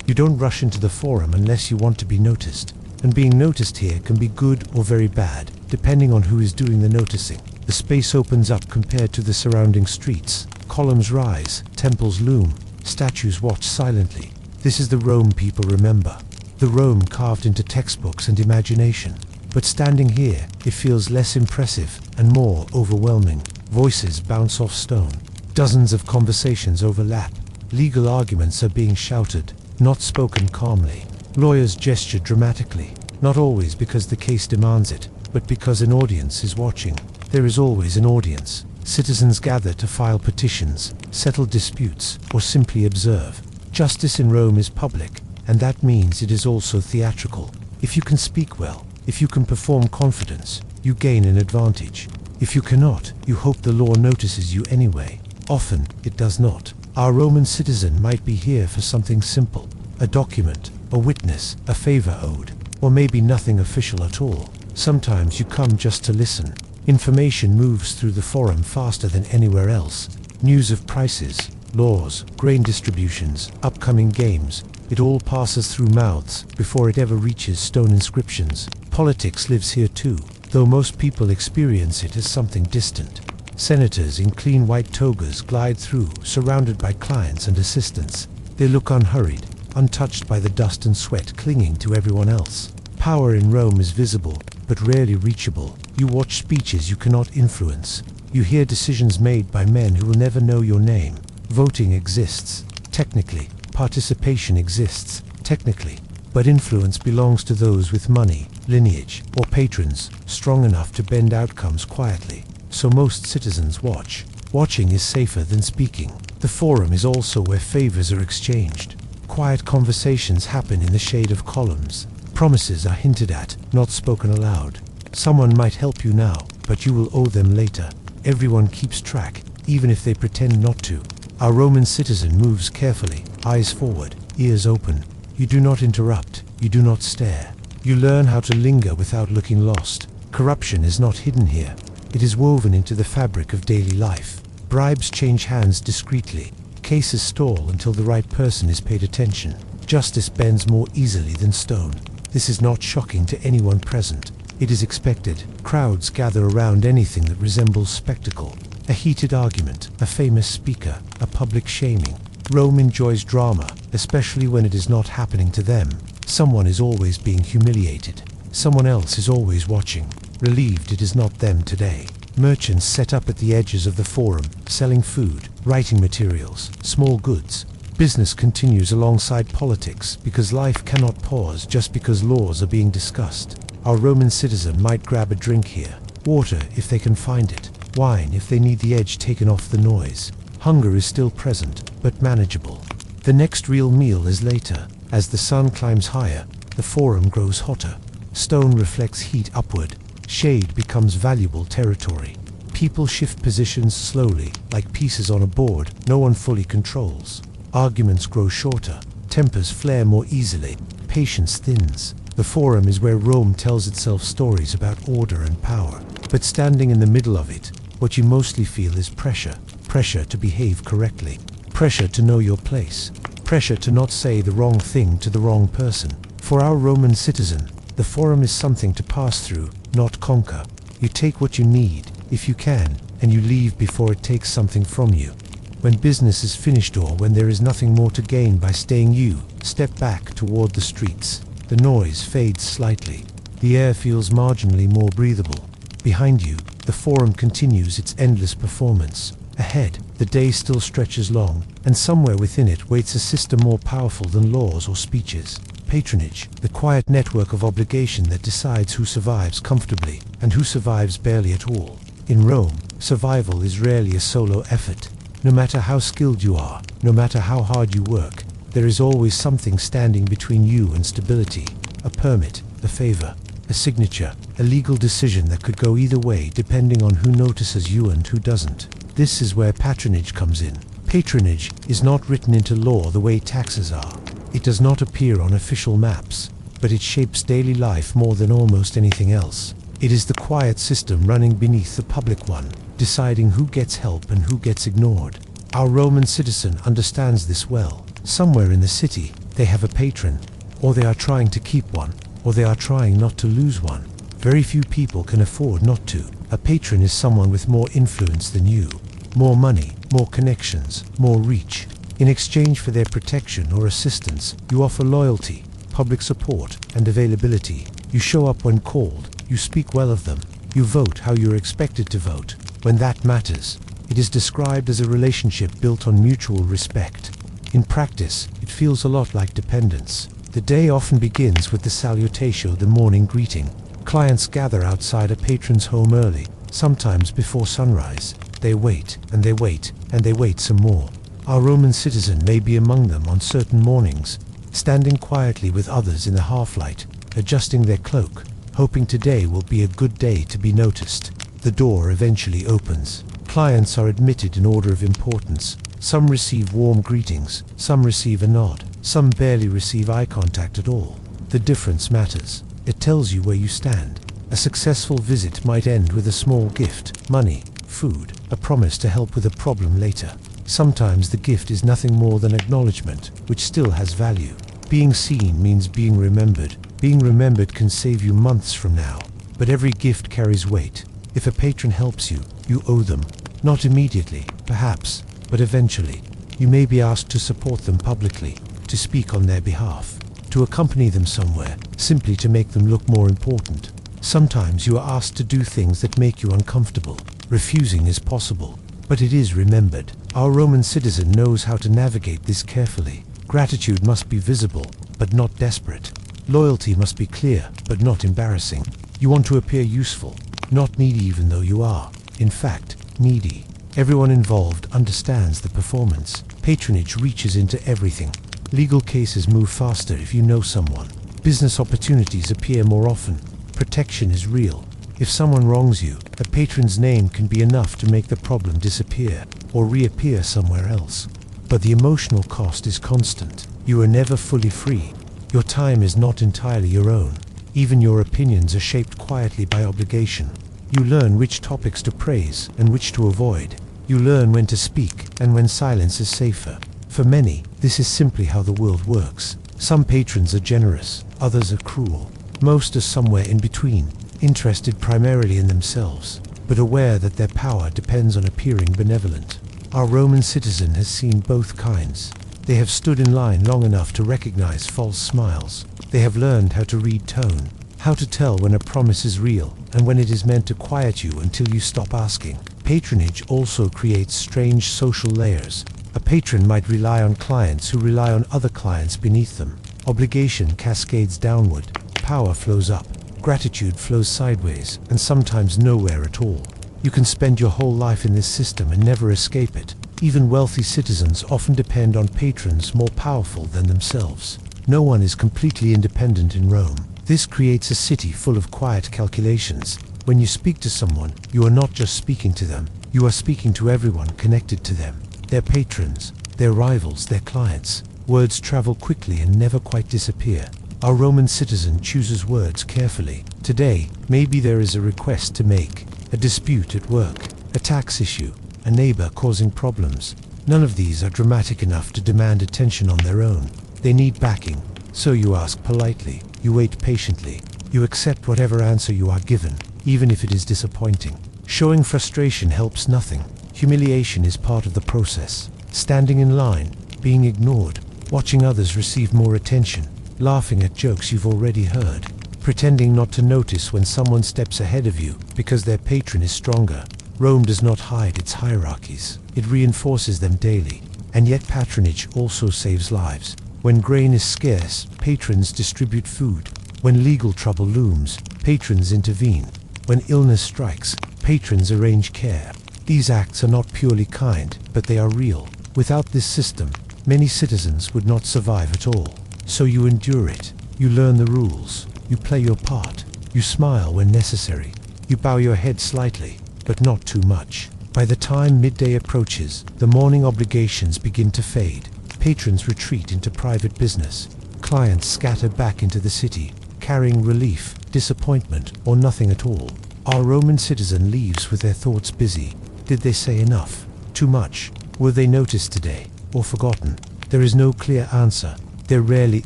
You don't rush into the Forum unless you want to be noticed. And being noticed here can be good or very bad, depending on who is doing the noticing. The space opens up compared to the surrounding streets. Columns rise, temples loom, Statues watch silently. This is the Rome people remember. The Rome carved into textbooks and imagination. But standing here, it feels less impressive and more overwhelming. Voices bounce off stone. Dozens of conversations overlap. Legal arguments are being shouted, not spoken calmly. Lawyers gesture dramatically, not always because the case demands it, but because an audience is watching. There is always an audience. Citizens gather to file petitions, settle disputes, or simply observe. Justice in Rome is public, and that means it is also theatrical. If you can speak well, if you can perform confidence, you gain an advantage. If you cannot, you hope the law notices you anyway. Often, it does not. Our Roman citizen might be here for something simple. A document, a witness, a favor owed, or maybe nothing official at all. Sometimes you come just to listen. Information moves through the forum faster than anywhere else. News of prices, laws, grain distributions, upcoming games, it all passes through mouths before it ever reaches stone inscriptions. Politics lives here too, though most people experience it as something distant. Senators in clean white togas glide through, surrounded by clients and assistants. They look unhurried, untouched by the dust and sweat clinging to everyone else. Power in Rome is visible, but rarely reachable. You watch speeches you cannot influence. You hear decisions made by men who will never know your name. Voting exists, technically. Participation exists, technically. But influence belongs to those with money, lineage, or patrons, strong enough to bend outcomes quietly. So most citizens watch. Watching is safer than speaking. The forum is also where favors are exchanged. Quiet conversations happen in the shade of columns. Promises are hinted at, not spoken aloud. Someone might help you now, but you will owe them later. Everyone keeps track, even if they pretend not to. Our Roman citizen moves carefully, eyes forward, ears open. You do not interrupt, you do not stare. You learn how to linger without looking lost. Corruption is not hidden here. It is woven into the fabric of daily life. Bribes change hands discreetly. Cases stall until the right person is paid attention. Justice bends more easily than stone. This is not shocking to anyone present. It is expected. Crowds gather around anything that resembles spectacle. A heated argument, a famous speaker, a public shaming. Rome enjoys drama, especially when it is not happening to them. Someone is always being humiliated. Someone else is always watching, relieved it is not them today. Merchants set up at the edges of the forum, selling food, writing materials, small goods. Business continues alongside politics because life cannot pause just because laws are being discussed. Our Roman citizen might grab a drink here, water if they can find it, wine if they need the edge taken off the noise. Hunger is still present, but manageable. The next real meal is later. As the sun climbs higher, the forum grows hotter. Stone reflects heat upward. Shade becomes valuable territory. People shift positions slowly, like pieces on a board no one fully controls. Arguments grow shorter. Tempers flare more easily. Patience thins. The forum is where Rome tells itself stories about order and power. But standing in the middle of it, what you mostly feel is pressure. Pressure to behave correctly. Pressure to know your place. Pressure to not say the wrong thing to the wrong person. For our Roman citizen, the forum is something to pass through, not conquer. You take what you need, if you can, and you leave before it takes something from you. When business is finished or when there is nothing more to gain by staying, you step back toward the streets. The noise fades slightly. The air feels marginally more breathable. Behind you, the forum continues its endless performance. Ahead, the day still stretches long, and somewhere within it waits a system more powerful than laws or speeches. Patronage, the quiet network of obligation that decides who survives comfortably and who survives barely at all. In Rome, survival is rarely a solo effort. No matter how skilled you are, no matter how hard you work, there is always something standing between you and stability. A permit, a favor, a signature, a legal decision that could go either way depending on who notices you and who doesn't. This is where patronage comes in. Patronage is not written into law the way taxes are. It does not appear on official maps, but it shapes daily life more than almost anything else. It is the quiet system running beneath the public one, deciding who gets help and who gets ignored. Our Roman citizen understands this well. Somewhere in the city, they have a patron, or they are trying to keep one, or they are trying not to lose one. Very few people can afford not to. A patron is someone with more influence than you. More money, more connections, more reach. In exchange for their protection or assistance, you offer loyalty, public support, and availability. You show up when called, you speak well of them, you vote how you're expected to vote, when that matters. It is described as a relationship built on mutual respect. In practice, it feels a lot like dependence. The day often begins with the salutatio, the morning greeting. Clients gather outside a patron's home early, sometimes before sunrise. They wait, and they wait, and they wait some more. Our Roman citizen may be among them on certain mornings, standing quietly with others in the half-light, adjusting their cloak, hoping today will be a good day to be noticed. The door eventually opens. Clients are admitted in order of importance. Some receive warm greetings, some receive a nod, some barely receive eye contact at all. The difference matters. It tells you where you stand. A successful visit might end with a small gift, money, food, a promise to help with a problem later. Sometimes the gift is nothing more than acknowledgement, which still has value. Being seen means being remembered. Being remembered can save you months from now. But every gift carries weight. If a patron helps you, you owe them. Not immediately, perhaps, but eventually. You may be asked to support them publicly, to speak on their behalf, to accompany them somewhere, simply to make them look more important. Sometimes you are asked to do things that make you uncomfortable. Refusing is possible, but it is remembered. Our Roman citizen knows how to navigate this carefully. Gratitude must be visible, but not desperate. Loyalty must be clear, but not embarrassing. You want to appear useful, not needy even though you are, in fact, needy. Everyone involved understands the performance. Patronage reaches into everything. Legal cases move faster if you know someone. Business opportunities appear more often. Protection is real. If someone wrongs you, a patron's name can be enough to make the problem disappear or reappear somewhere else. But the emotional cost is constant. You are never fully free. Your time is not entirely your own. Even your opinions are shaped quietly by obligation. You learn which topics to praise and which to avoid. You learn when to speak and when silence is safer. For many, this is simply how the world works. Some patrons are generous, others are cruel. Most are somewhere in between, interested primarily in themselves, but aware that their power depends on appearing benevolent. Our Roman citizen has seen both kinds. They have stood in line long enough to recognize false smiles. They have learned how to read tone, how to tell when a promise is real and when it is meant to quiet you until you stop asking. Patronage also creates strange social layers. A patron might rely on clients who rely on other clients beneath them. Obligation cascades downward. Power flows up. Gratitude flows sideways, and sometimes nowhere at all. You can spend your whole life in this system and never escape it. Even wealthy citizens often depend on patrons more powerful than themselves. No one is completely independent in Rome. This creates a city full of quiet calculations. When you speak to someone, you are not just speaking to them. You are speaking to everyone connected to them. Their patrons, their rivals, their clients. Words travel quickly and never quite disappear. Our Roman citizen chooses words carefully. Today, maybe there is a request to make, a dispute at work, a tax issue, a neighbor causing problems. None of these are dramatic enough to demand attention on their own. They need backing, so you ask politely, you wait patiently, you accept whatever answer you are given, even if it is disappointing. Showing frustration helps nothing. Humiliation is part of the process. Standing in line, being ignored, watching others receive more attention, laughing at jokes you've already heard, pretending not to notice when someone steps ahead of you because their patron is stronger. Rome does not hide its hierarchies. It reinforces them daily. And yet patronage also saves lives. When grain is scarce, patrons distribute food. When legal trouble looms, patrons intervene. When illness strikes, patrons arrange care. These acts are not purely kind, but they are real. Without this system, many citizens would not survive at all. So you endure it. You learn the rules. You play your part. You smile when necessary. You bow your head slightly, but not too much. By the time midday approaches, the morning obligations begin to fade. Patrons retreat into private business. Clients scatter back into the city, carrying relief, disappointment, or nothing at all. Our Roman citizen leaves with their thoughts busy. Did they say enough? Too much? Were they noticed today, or forgotten? There is no clear answer. There rarely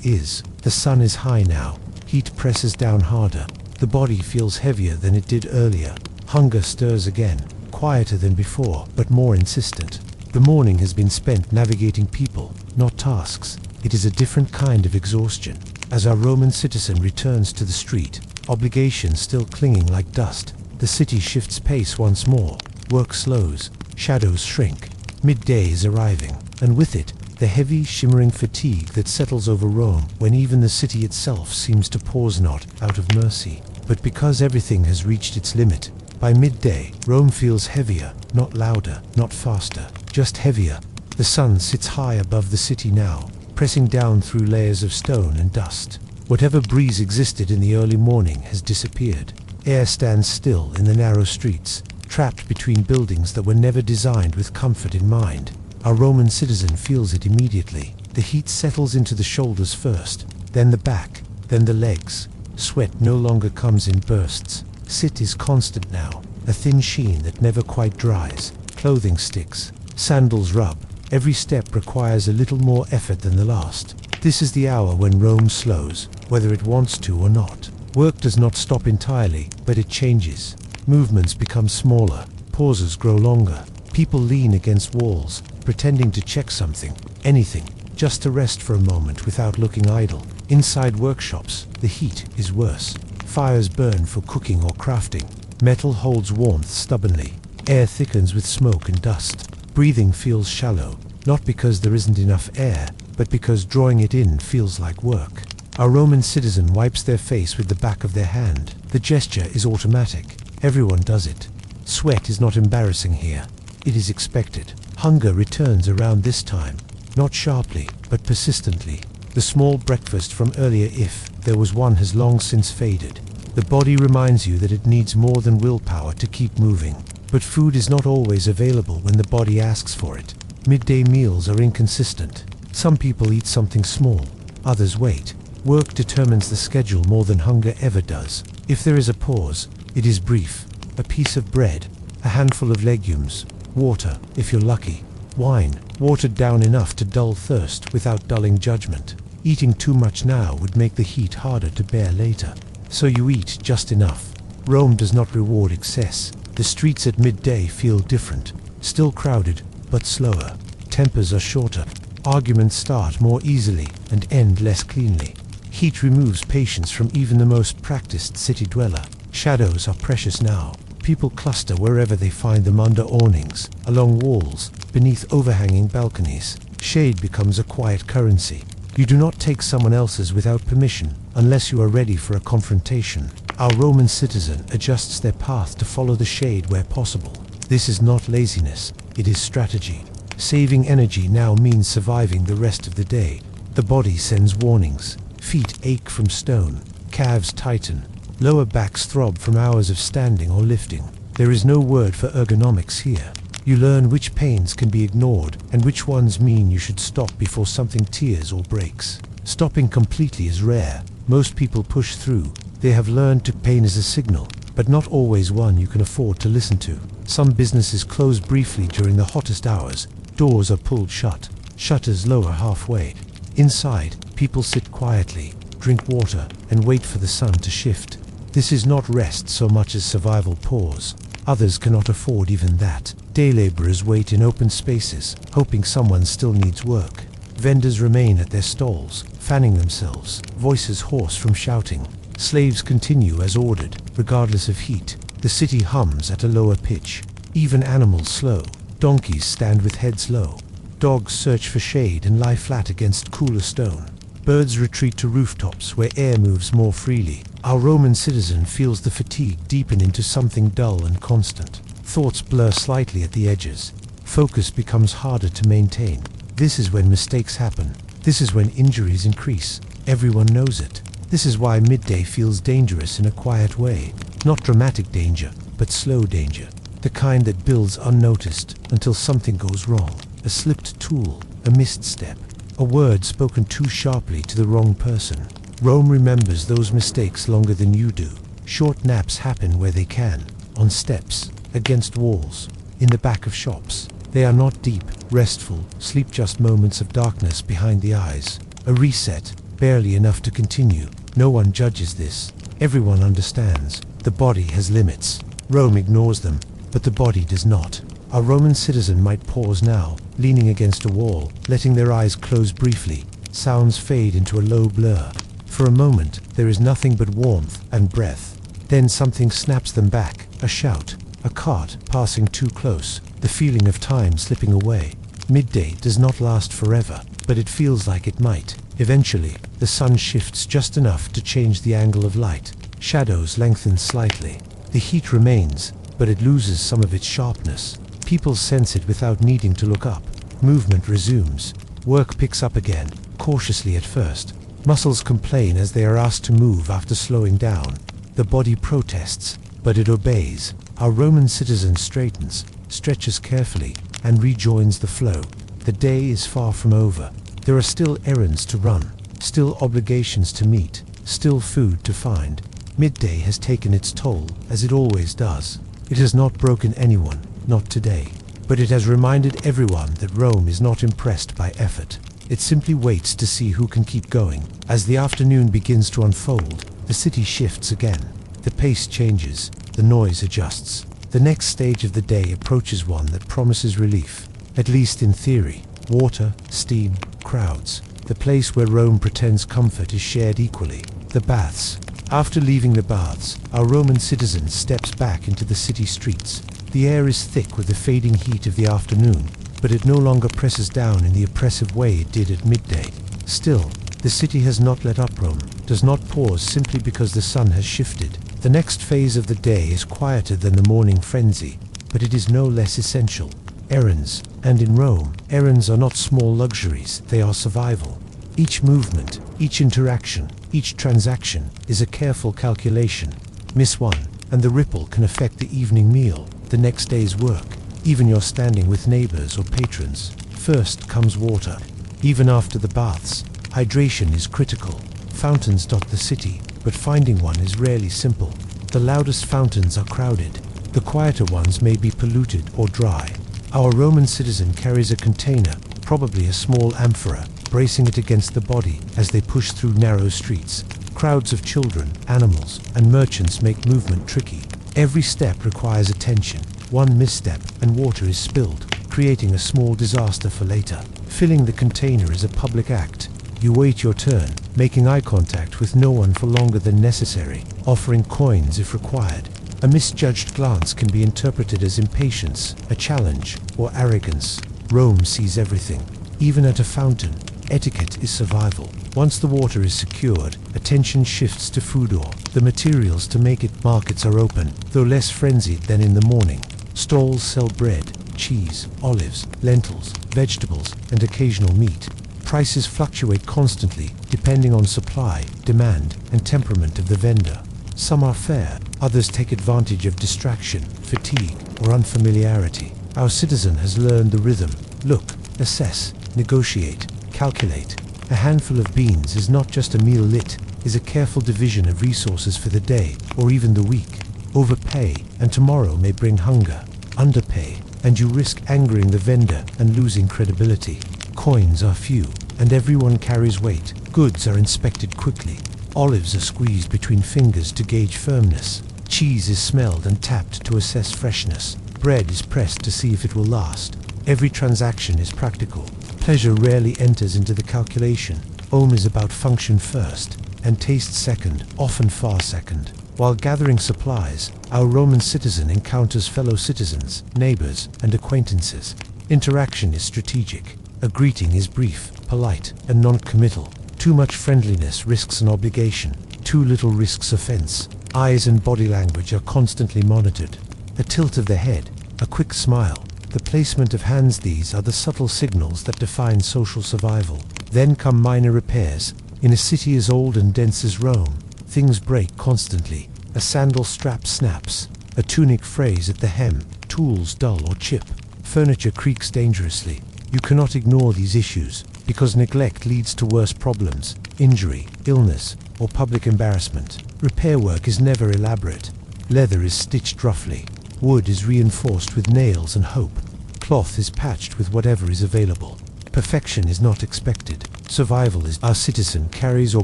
is. The sun is high now. Heat presses down harder. The body feels heavier than it did earlier. Hunger stirs again, quieter than before, but more insistent. The morning has been spent navigating people, not tasks. It is a different kind of exhaustion. As our Roman citizen returns to the street, obligations still clinging like dust, the city shifts pace once more. Work slows, shadows shrink. Midday is arriving, and with it, the heavy, shimmering fatigue that settles over Rome when even the city itself seems to pause not out of mercy, but because everything has reached its limit. By midday, Rome feels heavier, not louder, not faster, just heavier. The sun sits high above the city now, pressing down through layers of stone and dust. Whatever breeze existed in the early morning has disappeared. Air stands still in the narrow streets, trapped between buildings that were never designed with comfort in mind. Our Roman citizen feels it immediately. The heat settles into the shoulders first, then the back, then the legs. Sweat no longer comes in bursts. Sit is constant now, a thin sheen that never quite dries. Clothing sticks, sandals rub. Every step requires a little more effort than the last. This is the hour when Rome slows, whether it wants to or not. Work does not stop entirely, but it changes. Movements become smaller, pauses grow longer. People lean against walls, pretending to check something, anything, just to rest for a moment without looking idle. Inside workshops, the heat is worse. Fires burn for cooking or crafting. Metal holds warmth stubbornly. Air thickens with smoke and dust. Breathing feels shallow, not because there isn't enough air, but because drawing it in feels like work. Our Roman citizen wipes their face with the back of their hand. The gesture is automatic. Everyone does it. Sweat is not embarrassing here. It is expected. Hunger returns around this time, not sharply, but persistently. The small breakfast from earlier, if there was one, has long since faded. The body reminds you that it needs more than willpower to keep moving. But food is not always available when the body asks for it. Midday meals are inconsistent. Some people eat something small, others wait. Work determines the schedule more than hunger ever does. If there is a pause, it is brief. A piece of bread, a handful of legumes, water, if you're lucky. Wine, watered down enough to dull thirst without dulling judgment. Eating too much now would make the heat harder to bear later. So you eat just enough. Rome does not reward excess. The streets at midday feel different. Still crowded, but slower. Tempers are shorter. Arguments start more easily and end less cleanly. Heat removes patience from even the most practiced city dweller. Shadows are precious now. People cluster wherever they find them, under awnings, along walls, beneath overhanging balconies. Shade becomes a quiet currency. You do not take someone else's without permission, unless you are ready for a confrontation. Our Roman citizen adjusts their path to follow the shade where possible. This is not laziness, it is strategy. Saving energy now means surviving the rest of the day. The body sends warnings. Feet ache from stone, calves tighten, lower backs throb from hours of standing or lifting. There is no word for ergonomics here. You learn which pains can be ignored and which ones mean you should stop before something tears or breaks. Stopping completely is rare. Most people push through. They have learned to pain as a signal, but not always one you can afford to listen to. Some businesses close briefly during the hottest hours. Doors are pulled shut. Shutters lower halfway. Inside, people sit quietly, drink water, and wait for the sun to shift. This is not rest so much as survival pause. Others cannot afford even that. Day laborers wait in open spaces, hoping someone still needs work. Vendors remain at their stalls, fanning themselves, voices hoarse from shouting. Slaves continue as ordered, regardless of heat. The city hums at a lower pitch. Even animals slow. Donkeys stand with heads low. Dogs search for shade and lie flat against cooler stone. Birds retreat to rooftops where air moves more freely. Our Roman citizen feels the fatigue deepen into something dull and constant. Thoughts blur slightly at the edges. Focus becomes harder to maintain. This is when mistakes happen. This is when injuries increase. Everyone knows it. This is why midday feels dangerous in a quiet way. Not dramatic danger, but slow danger. The kind that builds unnoticed until something goes wrong. A slipped tool, a missed step, a word spoken too sharply to the wrong person. Rome remembers those mistakes longer than you do. Short naps happen where they can, on steps, against walls, in the back of shops. They are not deep, restful, sleep just moments of darkness behind the eyes. A reset, barely enough to continue. No one judges this. Everyone understands. The body has limits. Rome ignores them, but the body does not. Our Roman citizen might pause now, leaning against a wall, letting their eyes close briefly. Sounds fade into a low blur. For a moment, there is nothing but warmth and breath. Then something snaps them back, a shout, a cart passing too close, the feeling of time slipping away. Midday does not last forever, but it feels like it might. Eventually, the sun shifts just enough to change the angle of light. Shadows lengthen slightly. The heat remains, but it loses some of its sharpness. People sense it without needing to look up. Movement resumes. Work picks up again, cautiously at first. Muscles complain as they are asked to move after slowing down. The body protests, but it obeys. Our Roman citizen straightens, stretches carefully, and rejoins the flow. The day is far from over. There are still errands to run, still obligations to meet, still food to find. Midday has taken its toll, as it always does. It has not broken anyone, not today. But it has reminded everyone that Rome is not impressed by effort. It simply waits to see who can keep going. As the afternoon begins to unfold, the city shifts again. The pace changes, the noise adjusts. The next stage of the day approaches one that promises relief, at least in theory. Water, steam, crowds. The place where Rome pretends comfort is shared equally. The baths. After leaving the baths, our Roman citizen steps back into the city streets. The air is thick with the fading heat of the afternoon, but it no longer presses down in the oppressive way it did at midday. Still, the city has not let up. Rome does not pause simply because the sun has shifted. The next phase of the day is quieter than the morning frenzy, but it is no less essential. Errands. And in Rome, errands are not small luxuries, they are survival. Each movement, each interaction, each transaction is a careful calculation. Miss one, and the ripple can affect the evening meal, the next day's work, even your standing with neighbors or patrons. First comes water. Even after the baths, hydration is critical. Fountains dot the city, but finding one is rarely simple. The loudest fountains are crowded. The quieter ones may be polluted or dry. Our Roman citizen carries a container, probably a small amphora, bracing it against the body as they push through narrow streets. Crowds of children, animals, and merchants make movement tricky. Every step requires attention. One misstep and water is spilled, creating a small disaster for later. Filling the container is a public act. You wait your turn, making eye contact with no one for longer than necessary, offering coins if required. A misjudged glance can be interpreted as impatience, a challenge, or arrogance. Rome sees everything. Even at a fountain, etiquette is survival. Once the water is secured, attention shifts to food or the materials to make it. Markets are open, though less frenzied than in the morning. Stalls sell bread, cheese, olives, lentils, vegetables, and occasional meat. Prices fluctuate constantly, depending on supply, demand, and temperament of the vendor. Some are fair, others take advantage of distraction, fatigue, or unfamiliarity. Our citizen has learned the rhythm. Look, assess, negotiate, calculate. A handful of beans is not just a meal, it is a careful division of resources for the day, or even the week. Overpay, and tomorrow may bring hunger. Underpay, and you risk angering the vendor and losing credibility. Coins are few, and everyone carries weight. Goods are inspected quickly. Olives are squeezed between fingers to gauge firmness. Cheese is smelled and tapped to assess freshness. Bread is pressed to see if it will last. Every transaction is practical. Pleasure rarely enters into the calculation. Rome is about function first, and taste second, often far second. While gathering supplies, our Roman citizen encounters fellow citizens, neighbors, and acquaintances. Interaction is strategic. A greeting is brief, polite, and non-committal. Too much friendliness risks an obligation. Too little risks offense. Eyes and body language are constantly monitored. A tilt of the head, a quick smile, the placement of hands, these are the subtle signals that define social survival. Then come minor repairs. In a city as old and dense as Rome, things break constantly. A sandal strap snaps, a tunic frays at the hem, tools dull or chip, furniture creaks dangerously. You cannot ignore these issues, because neglect leads to worse problems, injury, illness, or public embarrassment. Repair work is never elaborate. Leather is stitched roughly. Wood is reinforced with nails and hope. Cloth is patched with whatever is available. Perfection is not expected. Survival is our citizen carries or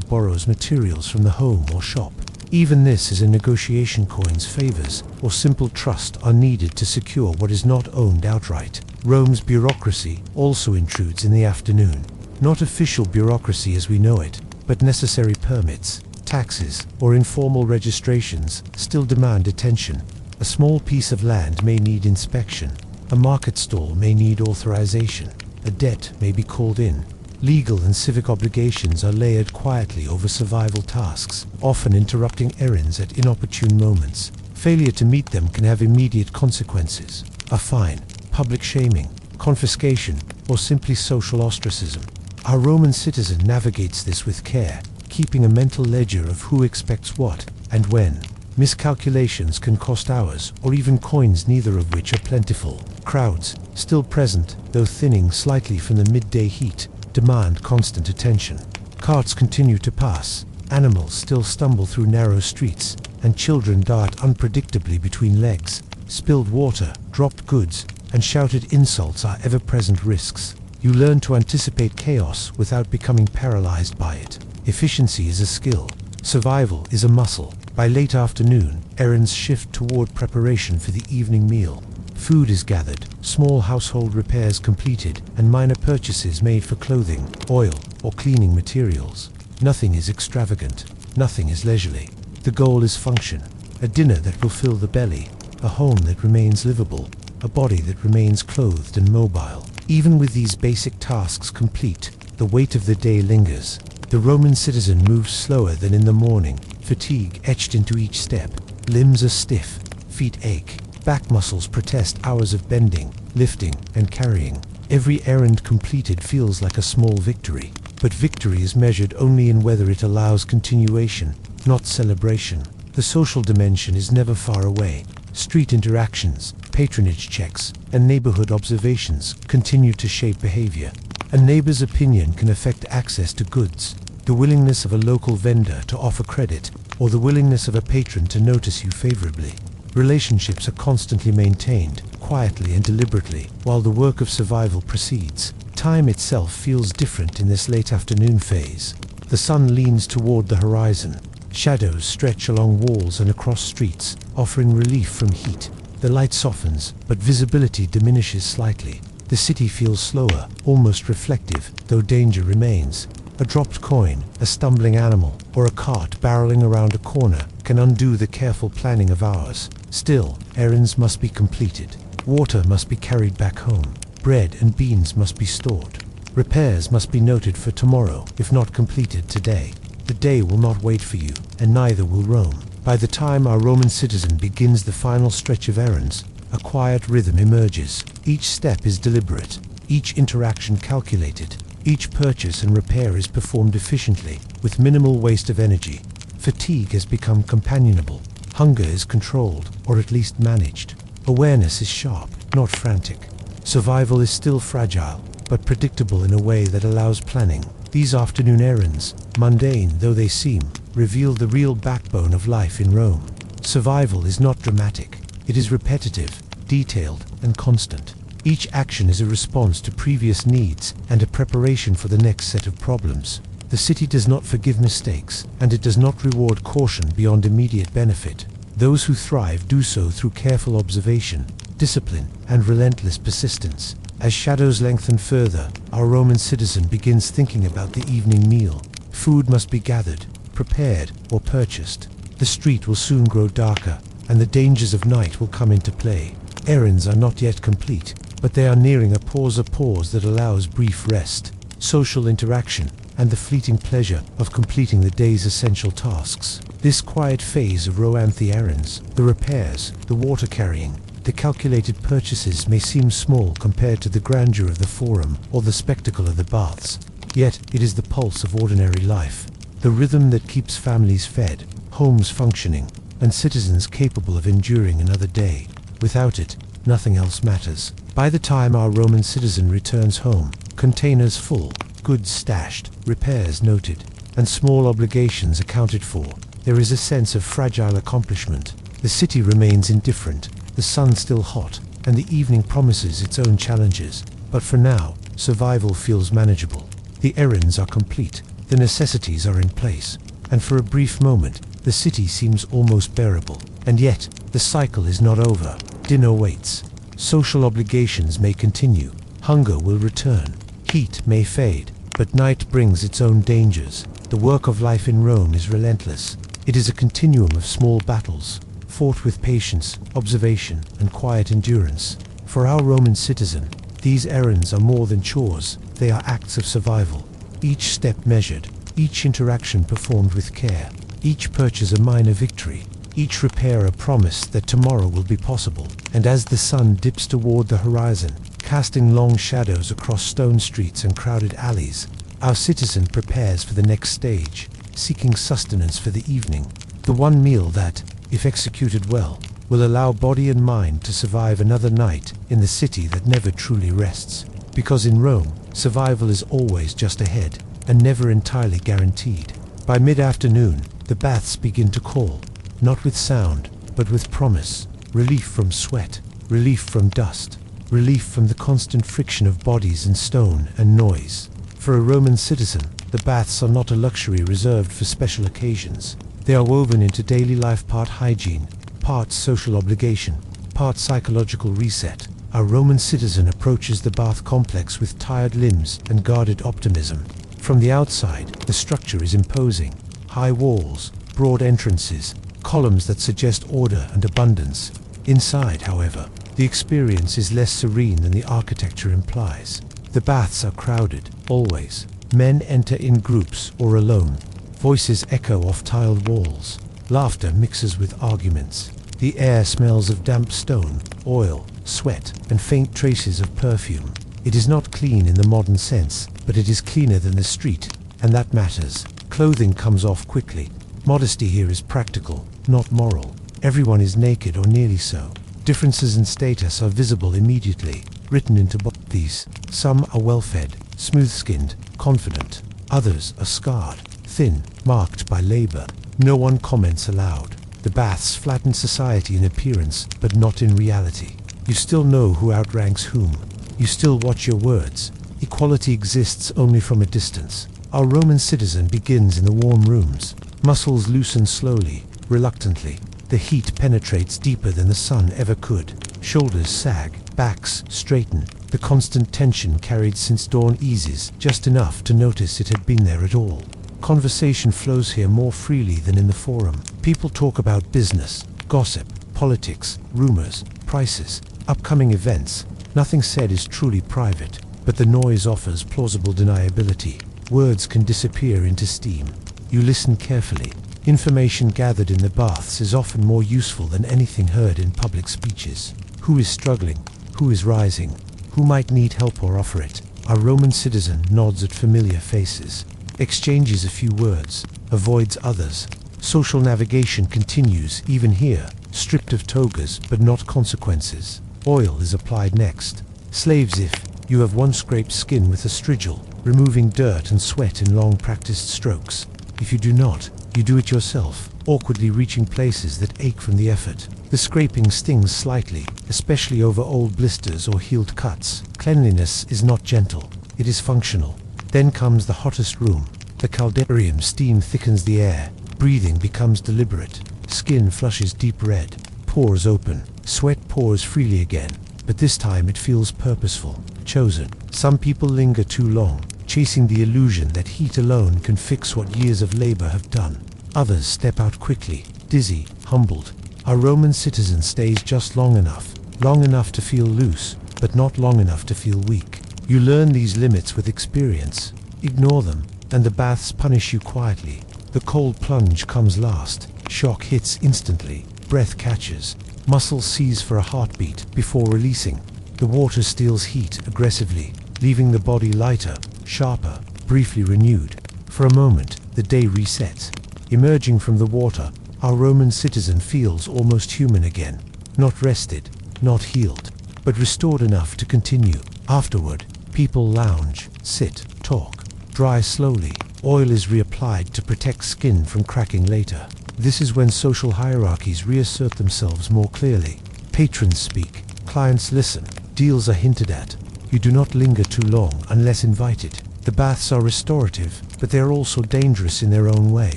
borrows materials from the home or shop. Even this is a negotiation. Coins, favors, or simple trust are needed to secure what is not owned outright. Rome's bureaucracy also intrudes in the afternoon. Not official bureaucracy as we know it, but necessary permits, taxes, or informal registrations still demand attention. A small piece of land may need inspection. A market stall may need authorization. A debt may be called in. Legal and civic obligations are layered quietly over survival tasks, often interrupting errands at inopportune moments. Failure to meet them can have immediate consequences: a fine, public shaming, confiscation, or simply social ostracism. Our Roman citizen navigates this with care, keeping a mental ledger of who expects what and when. Miscalculations can cost hours or even coins, neither of which are plentiful. Crowds, still present, though thinning slightly from the midday heat, demand constant attention. Carts continue to pass, animals still stumble through narrow streets, and children dart unpredictably between legs. Spilled water, dropped goods, and shouted insults are ever-present risks. You learn to anticipate chaos without becoming paralyzed by it. Efficiency is a skill. Survival is a muscle. By late afternoon, errands shift toward preparation for the evening meal. Food is gathered, small household repairs completed, and minor purchases made for clothing, oil, or cleaning materials. Nothing is extravagant. Nothing is leisurely. The goal is function. A dinner that will fill the belly. A home that remains livable. A body that remains clothed and mobile. Even with these basic tasks complete, the weight of the day lingers. The Roman citizen moves slower than in the morning, fatigue etched into each step. Limbs are stiff, feet ache, back muscles protest hours of bending, lifting, and carrying. Every errand completed feels like a small victory, but victory is measured only in whether it allows continuation, not celebration. The social dimension is never far away. Street interactions, patronage checks, and neighborhood observations continue to shape behavior. A neighbor's opinion can affect access to goods, the willingness of a local vendor to offer credit, or the willingness of a patron to notice you favorably. Relationships are constantly maintained, quietly and deliberately, while the work of survival proceeds. Time itself feels different in this late afternoon phase. The sun leans toward the horizon. Shadows stretch along walls and across streets, offering relief from heat. The light softens, but visibility diminishes slightly. The city feels slower, almost reflective, though danger remains. A dropped coin, a stumbling animal, or a cart barreling around a corner can undo the careful planning of hours. Still, errands must be completed. Water must be carried back home. Bread and beans must be stored. Repairs must be noted for tomorrow, if not completed today. The day will not wait for you, and neither will Rome. By the time our Roman citizen begins the final stretch of errands, a quiet rhythm emerges. Each step is deliberate, each interaction calculated, each purchase and repair is performed efficiently, with minimal waste of energy. Fatigue has become companionable. Hunger is controlled, or at least managed. Awareness is sharp, not frantic. Survival is still fragile, but predictable in a way that allows planning. These afternoon errands, mundane though they seem, reveal the real backbone of life in Rome. Survival is not dramatic. It is repetitive, detailed, and constant. Each action is a response to previous needs and a preparation for the next set of problems. The city does not forgive mistakes, and it does not reward caution beyond immediate benefit. Those who thrive do so through careful observation, discipline, and relentless persistence. As shadows lengthen further, our Roman citizen begins thinking about the evening meal. Food must be gathered, prepared, or purchased. The street will soon grow darker, and the dangers of night will come into play. Errands are not yet complete, but they are nearing a pause that allows brief rest, social interaction, and the fleeting pleasure of completing the day's essential tasks. This quiet phase of Roanthe errands, the repairs, the water carrying, the calculated purchases may seem small compared to the grandeur of the forum or the spectacle of the baths. Yet it is the pulse of ordinary life, the rhythm that keeps families fed, homes functioning, and citizens capable of enduring another day. Without it, nothing else matters. By the time our Roman citizen returns home, containers full, goods stashed, repairs noted, and small obligations accounted for, there is a sense of fragile accomplishment. The city remains indifferent, the sun still hot, and the evening promises its own challenges. But for now, survival feels manageable. The errands are complete, the necessities are in place, and for a brief moment, The city seems almost bearable, and yet the cycle is not over. Dinner waits. Social obligations may continue. Hunger will return. Heat may fade, but night brings its own dangers. The work of life in Rome is relentless. It is a continuum of small battles, fought with patience, observation, and quiet endurance. For our Roman citizen, these errands are more than chores. They are acts of survival. Each step measured, each interaction performed with care, each purchase a minor victory, each repair a promise that tomorrow will be possible. And as the sun dips toward the horizon, casting long shadows across stone streets and crowded alleys, our citizen prepares for the next stage, seeking sustenance for the evening, the one meal that, if executed well, will allow body and mind to survive another night in the city that never truly rests. Because in Rome, survival is always just ahead, and never entirely guaranteed. By mid-afternoon, the baths begin to call, not with sound, but with promise. Relief from sweat, relief from dust, relief from the constant friction of bodies and stone and noise. For a Roman citizen, the baths are not a luxury reserved for special occasions. They are woven into daily life, part hygiene, part social obligation, part psychological reset. Our Roman citizen approaches the bath complex with tired limbs and guarded optimism. From the outside, the structure is imposing. High walls, broad entrances, columns that suggest order and abundance. Inside, however, the experience is less serene than the architecture implies. The baths are crowded, always. Men enter in groups or alone. Voices echo off tiled walls. Laughter mixes with arguments. The air smells of damp stone, oil, sweat, and faint traces of perfume. It is not clean in the modern sense, but it is cleaner than the street, and that matters. Clothing comes off quickly. Modesty here is practical, not moral. Everyone is naked or nearly so. Differences in status are visible immediately, written into bodies. Some are well-fed, smooth-skinned, confident. Others are scarred, thin, marked by labor. No one comments aloud. The baths flatten society in appearance, but not in reality. You still know who outranks whom. You still watch your words. Equality exists only from a distance. Our Roman citizen begins in the warm rooms. Muscles loosen slowly, reluctantly. The heat penetrates deeper than the sun ever could. Shoulders sag, backs straighten. The constant tension carried since dawn eases, just enough to notice it had been there at all. Conversation flows here more freely than in the forum. People talk about business, gossip, politics, rumors, prices, upcoming events. Nothing said is truly private, but the noise offers plausible deniability. Words can disappear into steam. You listen carefully. Information gathered in the baths is often more useful than anything heard in public speeches. Who is struggling? Who is rising? Who might need help or offer it? Our Roman citizen nods at familiar faces, exchanges a few words, avoids others. Social navigation continues even here, stripped of togas but not consequences. Oil is applied next. Slaves, if you have once scraped skin with a strigil, removing dirt and sweat in long practiced strokes. If you do not, you do it yourself, awkwardly reaching places that ache from the effort. The scraping stings slightly, especially over old blisters or healed cuts. Cleanliness is not gentle, it is functional. Then comes the hottest room. The caldarium steam thickens the air. Breathing becomes deliberate. Skin flushes deep red. Pores open. Sweat pours freely again. But this time it feels purposeful, chosen. Some people linger too long, chasing the illusion that heat alone can fix what years of labor have done. Others step out quickly, dizzy, humbled. Our Roman citizen stays just long enough to feel loose, but not long enough to feel weak. You learn these limits with experience. Ignore them, and the baths punish you quietly. The cold plunge comes last. Shock hits instantly. Breath catches. Muscles seize for a heartbeat before releasing. The water steals heat aggressively, leaving the body lighter, sharper, briefly renewed. For a moment, the day resets. Emerging from the water, our Roman citizen feels almost human again. Not rested, not healed, but restored enough to continue. Afterward, people lounge, sit, talk, dry slowly. Oil is reapplied to protect skin from cracking later. This is when social hierarchies reassert themselves more clearly. Patrons speak, clients listen, deals are hinted at. You do not linger too long unless invited. The baths are restorative, but they are also dangerous in their own way.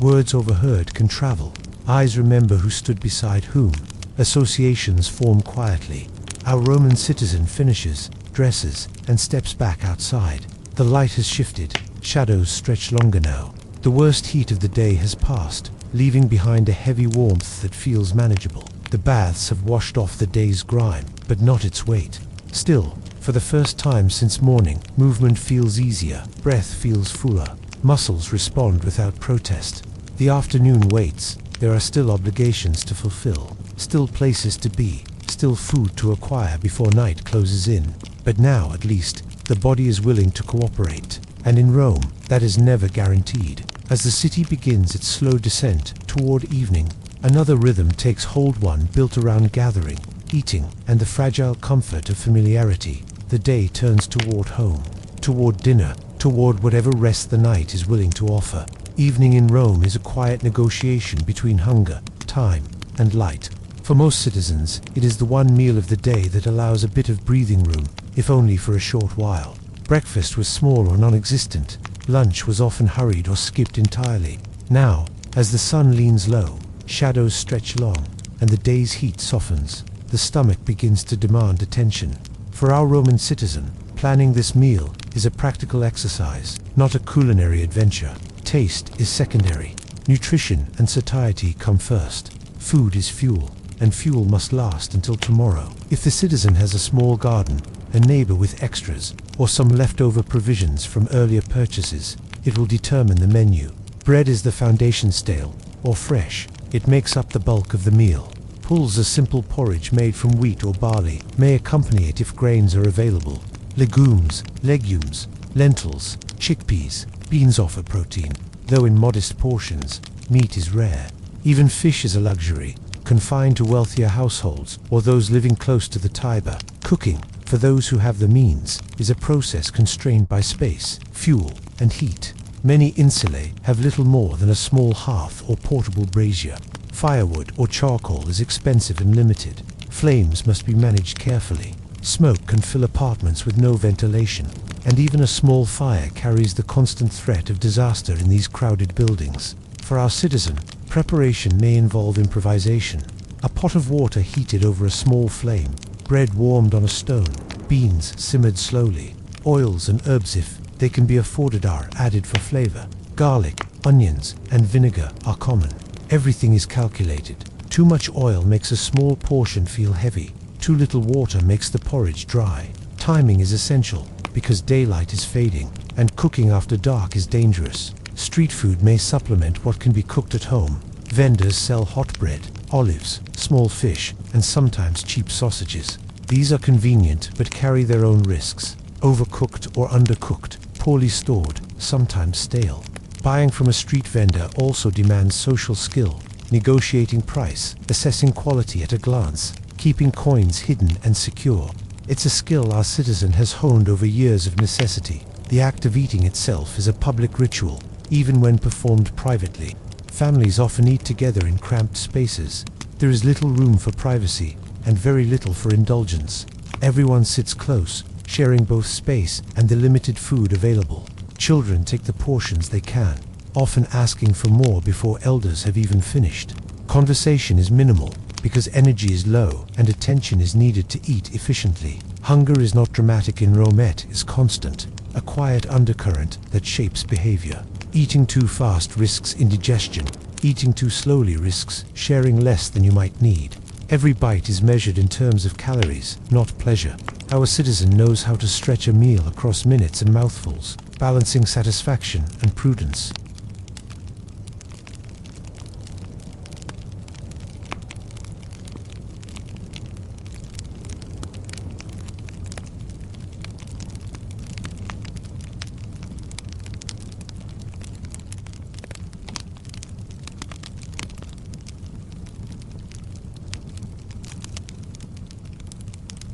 Words overheard can travel. Eyes remember who stood beside whom. Associations form quietly. Our Roman citizen finishes, dresses, and steps back outside. The light has shifted. Shadows stretch longer now. The worst heat of the day has passed, leaving behind a heavy warmth that feels manageable. The baths have washed off the day's grime, but not its weight. Still, for the first time since morning, movement feels easier, breath feels fuller, muscles respond without protest. The afternoon waits. There are still obligations to fulfill, still places to be, still food to acquire before night closes in. But now, at least, the body is willing to cooperate. And in Rome, that is never guaranteed. As the city begins its slow descent toward evening, another rhythm takes hold, one built around gathering, eating, and the fragile comfort of familiarity. The day turns toward home, toward dinner, toward whatever rest the night is willing to offer. Evening in Rome is a quiet negotiation between hunger, time, and light. For most citizens, it is the one meal of the day that allows a bit of breathing room, if only for a short while. Breakfast was small or non-existent. Lunch was often hurried or skipped entirely. Now, as the sun leans low, shadows stretch long, and the day's heat softens, the stomach begins to demand attention. For our Roman citizen, planning this meal is a practical exercise, not a culinary adventure. Taste is secondary. Nutrition and satiety come first. Food is fuel, and fuel must last until tomorrow. If the citizen has a small garden, a neighbor with extras, or some leftover provisions from earlier purchases, it will determine the menu. Bread is the foundation, stale or fresh. It makes up the bulk of the meal. Pulse, a simple porridge made from wheat or barley, may accompany it if grains are available. Legumes, lentils, chickpeas, beans offer protein, though in modest portions. Meat is rare. Even fish is a luxury, confined to wealthier households or those living close to the Tiber. Cooking, for those who have the means, is a process constrained by space, fuel, and heat. Many insulae have little more than a small hearth or portable brazier. Firewood or charcoal is expensive and limited. Flames must be managed carefully. Smoke can fill apartments with no ventilation, and even a small fire carries the constant threat of disaster in these crowded buildings. For our citizen, preparation may involve improvisation. A pot of water heated over a small flame, bread warmed on a stone, beans simmered slowly, oils and herbs, if they can be afforded, are added for flavor. Garlic, onions, and vinegar are common. Everything is calculated. Too much oil makes a small portion feel heavy. Too little water makes the porridge dry. Timing is essential, because daylight is fading, and cooking after dark is dangerous. Street food may supplement what can be cooked at home. Vendors sell hot bread, olives, small fish, and sometimes cheap sausages. These are convenient but carry their own risks. Overcooked or undercooked, poorly stored, sometimes stale. Buying from a street vendor also demands social skill, negotiating price, assessing quality at a glance, keeping coins hidden and secure. It's a skill our citizen has honed over years of necessity. The act of eating itself is a public ritual, even when performed privately. Families often eat together in cramped spaces. There is little room for privacy, and very little for indulgence. Everyone sits close, sharing both space and the limited food available. Children take the portions they can, often asking for more before elders have even finished. Conversation is minimal, because energy is low and attention is needed to eat efficiently. Hunger is not dramatic in Rome, it is constant, a quiet undercurrent that shapes behavior. Eating too fast risks indigestion. Eating too slowly risks sharing less than you might need. Every bite is measured in terms of calories, not pleasure. Our citizen knows how to stretch a meal across minutes and mouthfuls, balancing satisfaction and prudence.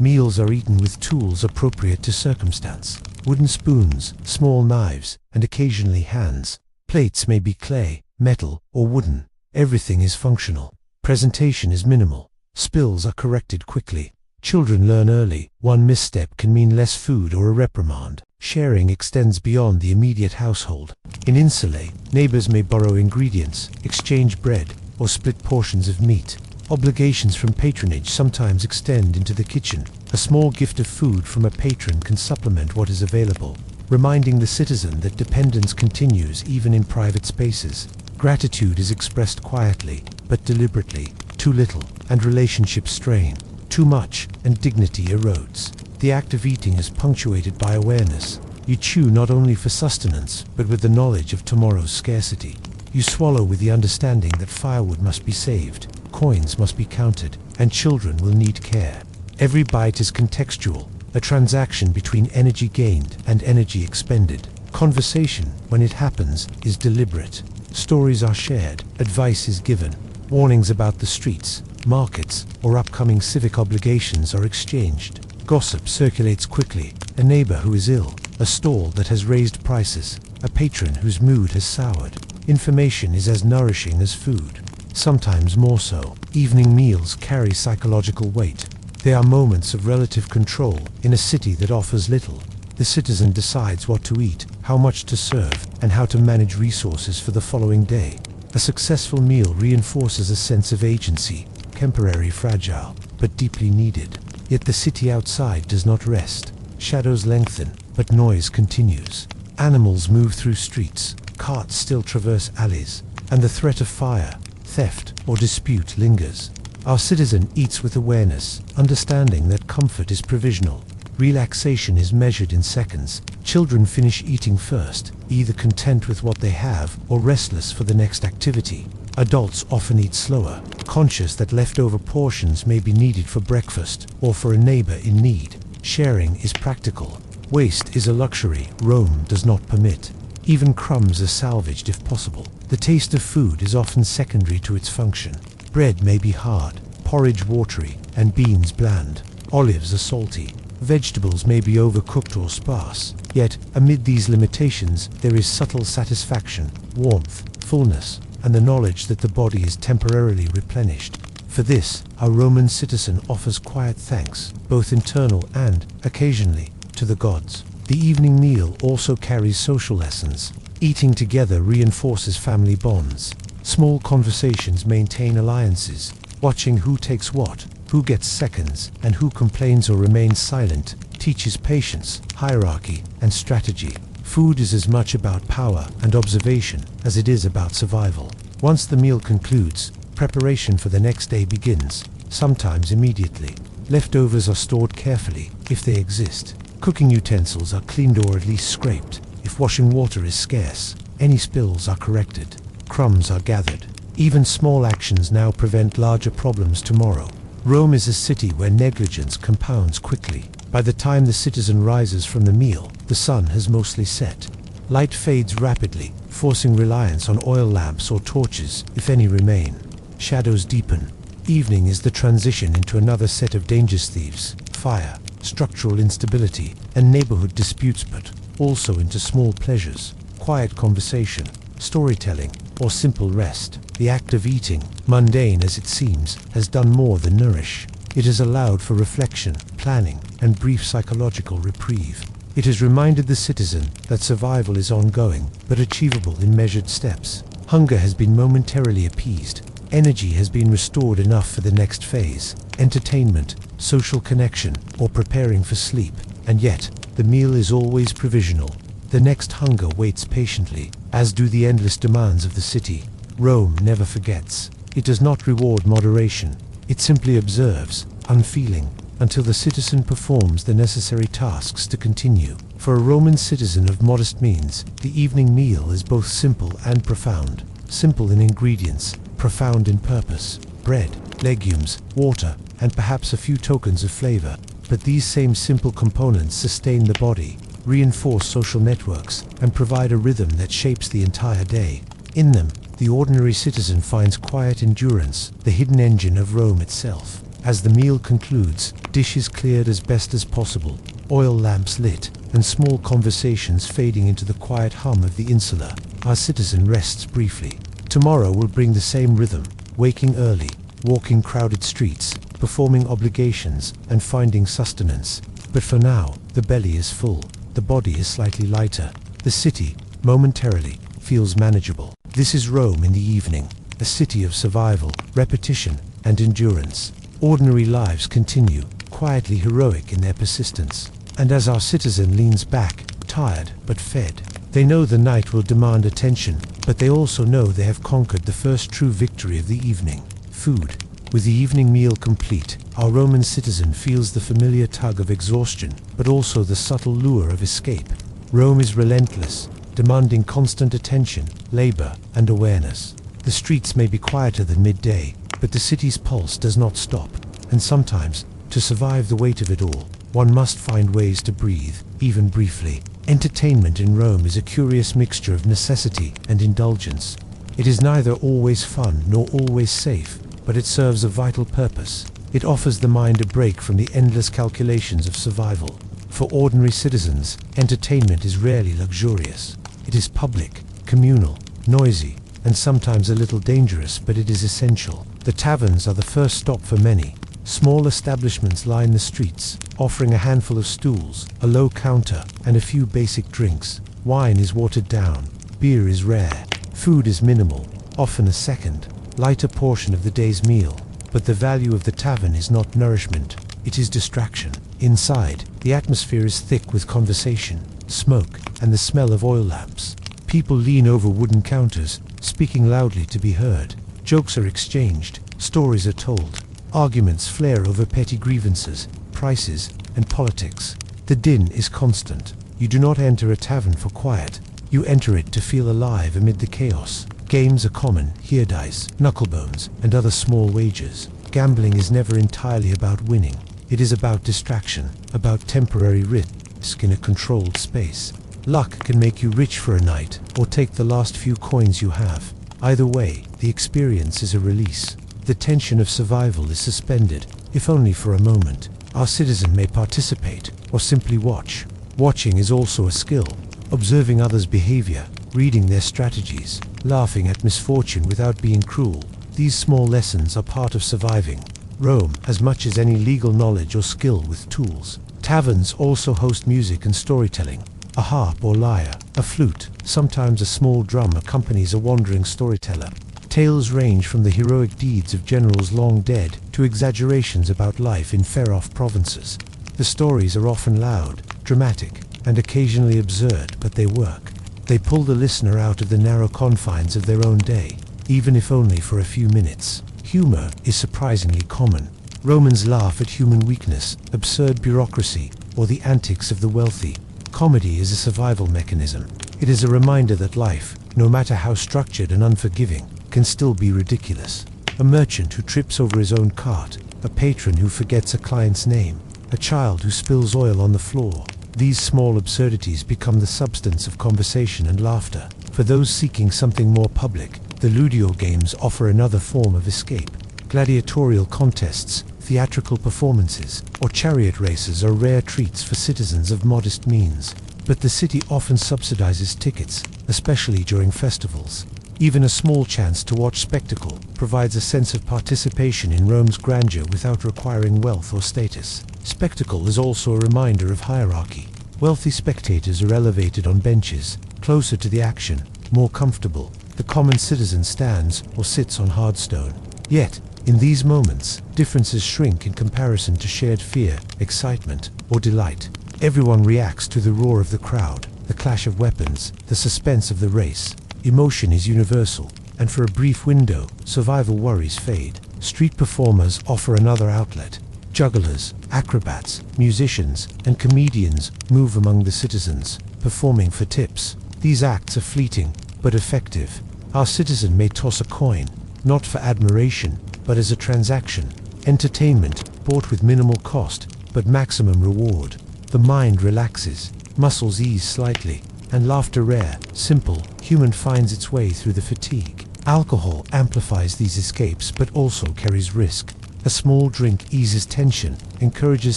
Meals are eaten with tools appropriate to circumstance. Wooden spoons, small knives, and occasionally hands. Plates may be clay, metal, or wooden. Everything is functional. Presentation is minimal. Spills are corrected quickly. Children learn early. One misstep can mean less food or a reprimand. Sharing extends beyond the immediate household. In insulae, neighbors may borrow ingredients, exchange bread, or split portions of meat. Obligations from patronage sometimes extend into the kitchen. A small gift of food from a patron can supplement what is available, reminding the citizen that dependence continues even in private spaces. Gratitude is expressed quietly, but deliberately. Too little, and relationships strain. Too much, and dignity erodes. The act of eating is punctuated by awareness. You chew not only for sustenance, but with the knowledge of tomorrow's scarcity. You swallow with the understanding that firewood must be saved, coins must be counted, and children will need care. Every bite is contextual, a transaction between energy gained and energy expended. Conversation, when it happens, is deliberate. Stories are shared, advice is given. Warnings about the streets, markets, or upcoming civic obligations are exchanged. Gossip circulates quickly. A neighbor who is ill, a stall that has raised prices, a patron whose mood has soured. Information is as nourishing as food, sometimes more so. Evening meals carry psychological weight. They are moments of relative control in a city that offers little. The citizen decides what to eat, how much to serve, and how to manage resources for the following day. A successful meal reinforces a sense of agency, temporary, fragile, but deeply needed. Yet the city outside does not rest. Shadows lengthen, but noise continues. Animals move through streets, carts still traverse alleys, and the threat of fire, theft, or dispute lingers. Our citizen eats with awareness, understanding that comfort is provisional. Relaxation is measured in seconds. Children finish eating first, either content with what they have or restless for the next activity. Adults often eat slower, conscious that leftover portions may be needed for breakfast or for a neighbor in need. Sharing is practical. Waste is a luxury Rome does not permit. Even crumbs are salvaged if possible. The taste of food is often secondary to its function. Bread may be hard, porridge watery, and beans bland. Olives are salty. Vegetables may be overcooked or sparse. Yet, amid these limitations, there is subtle satisfaction, warmth, fullness, and the knowledge that the body is temporarily replenished. For this, our Roman citizen offers quiet thanks, both internal and, occasionally, to the gods. The evening meal also carries social lessons. Eating together reinforces family bonds. Small conversations maintain alliances. Watching who takes what, who gets seconds, and who complains or remains silent teaches patience, hierarchy, and strategy. Food is as much about power and observation as it is about survival. Once the meal concludes, preparation for the next day begins, sometimes immediately. Leftovers are stored carefully, if they exist. Cooking utensils are cleaned or at least scraped. If washing water is scarce, any spills are corrected. Crumbs are gathered. Even small actions now prevent larger problems tomorrow. Rome is a city where negligence compounds quickly. By the time the citizen rises from the meal, the sun has mostly set. Light fades rapidly, forcing reliance on oil lamps or torches, if any remain. Shadows deepen. Evening is the transition into another set of dangerous thieves, fire, structural instability, and neighborhood disputes, but also into small pleasures, quiet conversation, storytelling, or simple rest. The act of eating, mundane as it seems, has done more than nourish. It has allowed for reflection, planning, and brief psychological reprieve. It has reminded the citizen that survival is ongoing, but achievable in measured steps. Hunger has been momentarily appeased. Energy has been restored enough for the next phase. Entertainment, social connection, or preparing for sleep. And yet, the meal is always provisional. The next hunger waits patiently, as do the endless demands of the city. Rome never forgets. It does not reward moderation. It simply observes, unfeeling, until the citizen performs the necessary tasks to continue. For a Roman citizen of modest means, the evening meal is both simple and profound. Simple in ingredients, profound in purpose. Bread, legumes, water, and perhaps a few tokens of flavor. But these same simple components sustain the body, reinforce social networks, and provide a rhythm that shapes the entire day. In them, the ordinary citizen finds quiet endurance, the hidden engine of Rome itself. As the meal concludes, dishes cleared as best as possible, oil lamps lit, and small conversations fading into the quiet hum of the insula, our citizen rests briefly. Tomorrow will bring the same rhythm, waking early, walking crowded streets, performing obligations, and finding sustenance. But for now, the belly is full, the body is slightly lighter. The city, momentarily, feels manageable. This is Rome in the evening, a city of survival, repetition, and endurance. Ordinary lives continue, quietly heroic in their persistence. And as our citizen leans back, tired but fed, they know the night will demand attention, but they also know they have conquered the first true victory of the evening: food. With the evening meal complete, our Roman citizen feels the familiar tug of exhaustion, but also the subtle lure of escape. Rome is relentless, demanding constant attention, labor, and awareness. The streets may be quieter than midday, but the city's pulse does not stop. And sometimes, to survive the weight of it all, one must find ways to breathe, even briefly. Entertainment in Rome is a curious mixture of necessity and indulgence. It is neither always fun nor always safe, but it serves a vital purpose. It offers the mind a break from the endless calculations of survival. For ordinary citizens, entertainment is rarely luxurious. It is public, communal, noisy, and sometimes a little dangerous, but it is essential. The taverns are the first stop for many. Small establishments line the streets, offering a handful of stools, a low counter, and a few basic drinks. Wine is watered down, beer is rare, food is minimal, often a second, lighter portion of the day's meal. But the value of the tavern is not nourishment, it is distraction. Inside, the atmosphere is thick with conversation, smoke, and the smell of oil lamps. People lean over wooden counters, speaking loudly to be heard. Jokes are exchanged, stories are told. Arguments flare over petty grievances, prices, and politics. The din is constant. You do not enter a tavern for quiet. You enter it to feel alive amid the chaos. Games are common: here dice, knucklebones, and other small wagers. Gambling is never entirely about winning. It is about distraction, about temporary risk in a controlled space. Luck can make you rich for a night, or take the last few coins you have. Either way, the experience is a release. The tension of survival is suspended, if only for a moment. Our citizen may participate, or simply watch. Watching is also a skill. Observing others' behavior, reading their strategies, laughing at misfortune without being cruel. These small lessons are part of surviving. Rome has much as any legal knowledge or skill with tools. Taverns also host music and storytelling. A harp or lyre, a flute, sometimes a small drum accompanies a wandering storyteller. Tales range from the heroic deeds of generals long dead to exaggerations about life in far-off provinces. The stories are often loud, dramatic, and occasionally absurd, but they work. They pull the listener out of the narrow confines of their own day, even if only for a few minutes. Humor is surprisingly common. Romans laugh at human weakness, absurd bureaucracy, or the antics of the wealthy. Comedy is a survival mechanism. It is a reminder that life, no matter how structured and unforgiving, can still be ridiculous. A merchant who trips over his own cart, a patron who forgets a client's name, a child who spills oil on the floor. These small absurdities become the substance of conversation and laughter. For those seeking something more public, the Ludio games offer another form of escape. Gladiatorial contests, theatrical performances, or chariot races are rare treats for citizens of modest means. But the city often subsidizes tickets, especially during festivals. Even a small chance to watch spectacle provides a sense of participation in Rome's grandeur without requiring wealth or status. Spectacle is also a reminder of hierarchy. Wealthy spectators are elevated on benches, closer to the action, more comfortable. The common citizen stands or sits on hard stone. Yet, in these moments, differences shrink in comparison to shared fear, excitement, or delight. Everyone reacts to the roar of the crowd, the clash of weapons, the suspense of the race. Emotion is universal, and for a brief window, survival worries fade. Street performers offer another outlet. Jugglers, acrobats, musicians, and comedians move among the citizens, performing for tips. These acts are fleeting, but effective. Our citizen may toss a coin, not for admiration, but as a transaction. Entertainment, bought with minimal cost, but maximum reward. The mind relaxes, muscles ease slightly, and laughter rare, simple, human finds its way through the fatigue. Alcohol amplifies these escapes but also carries risk. A small drink eases tension, encourages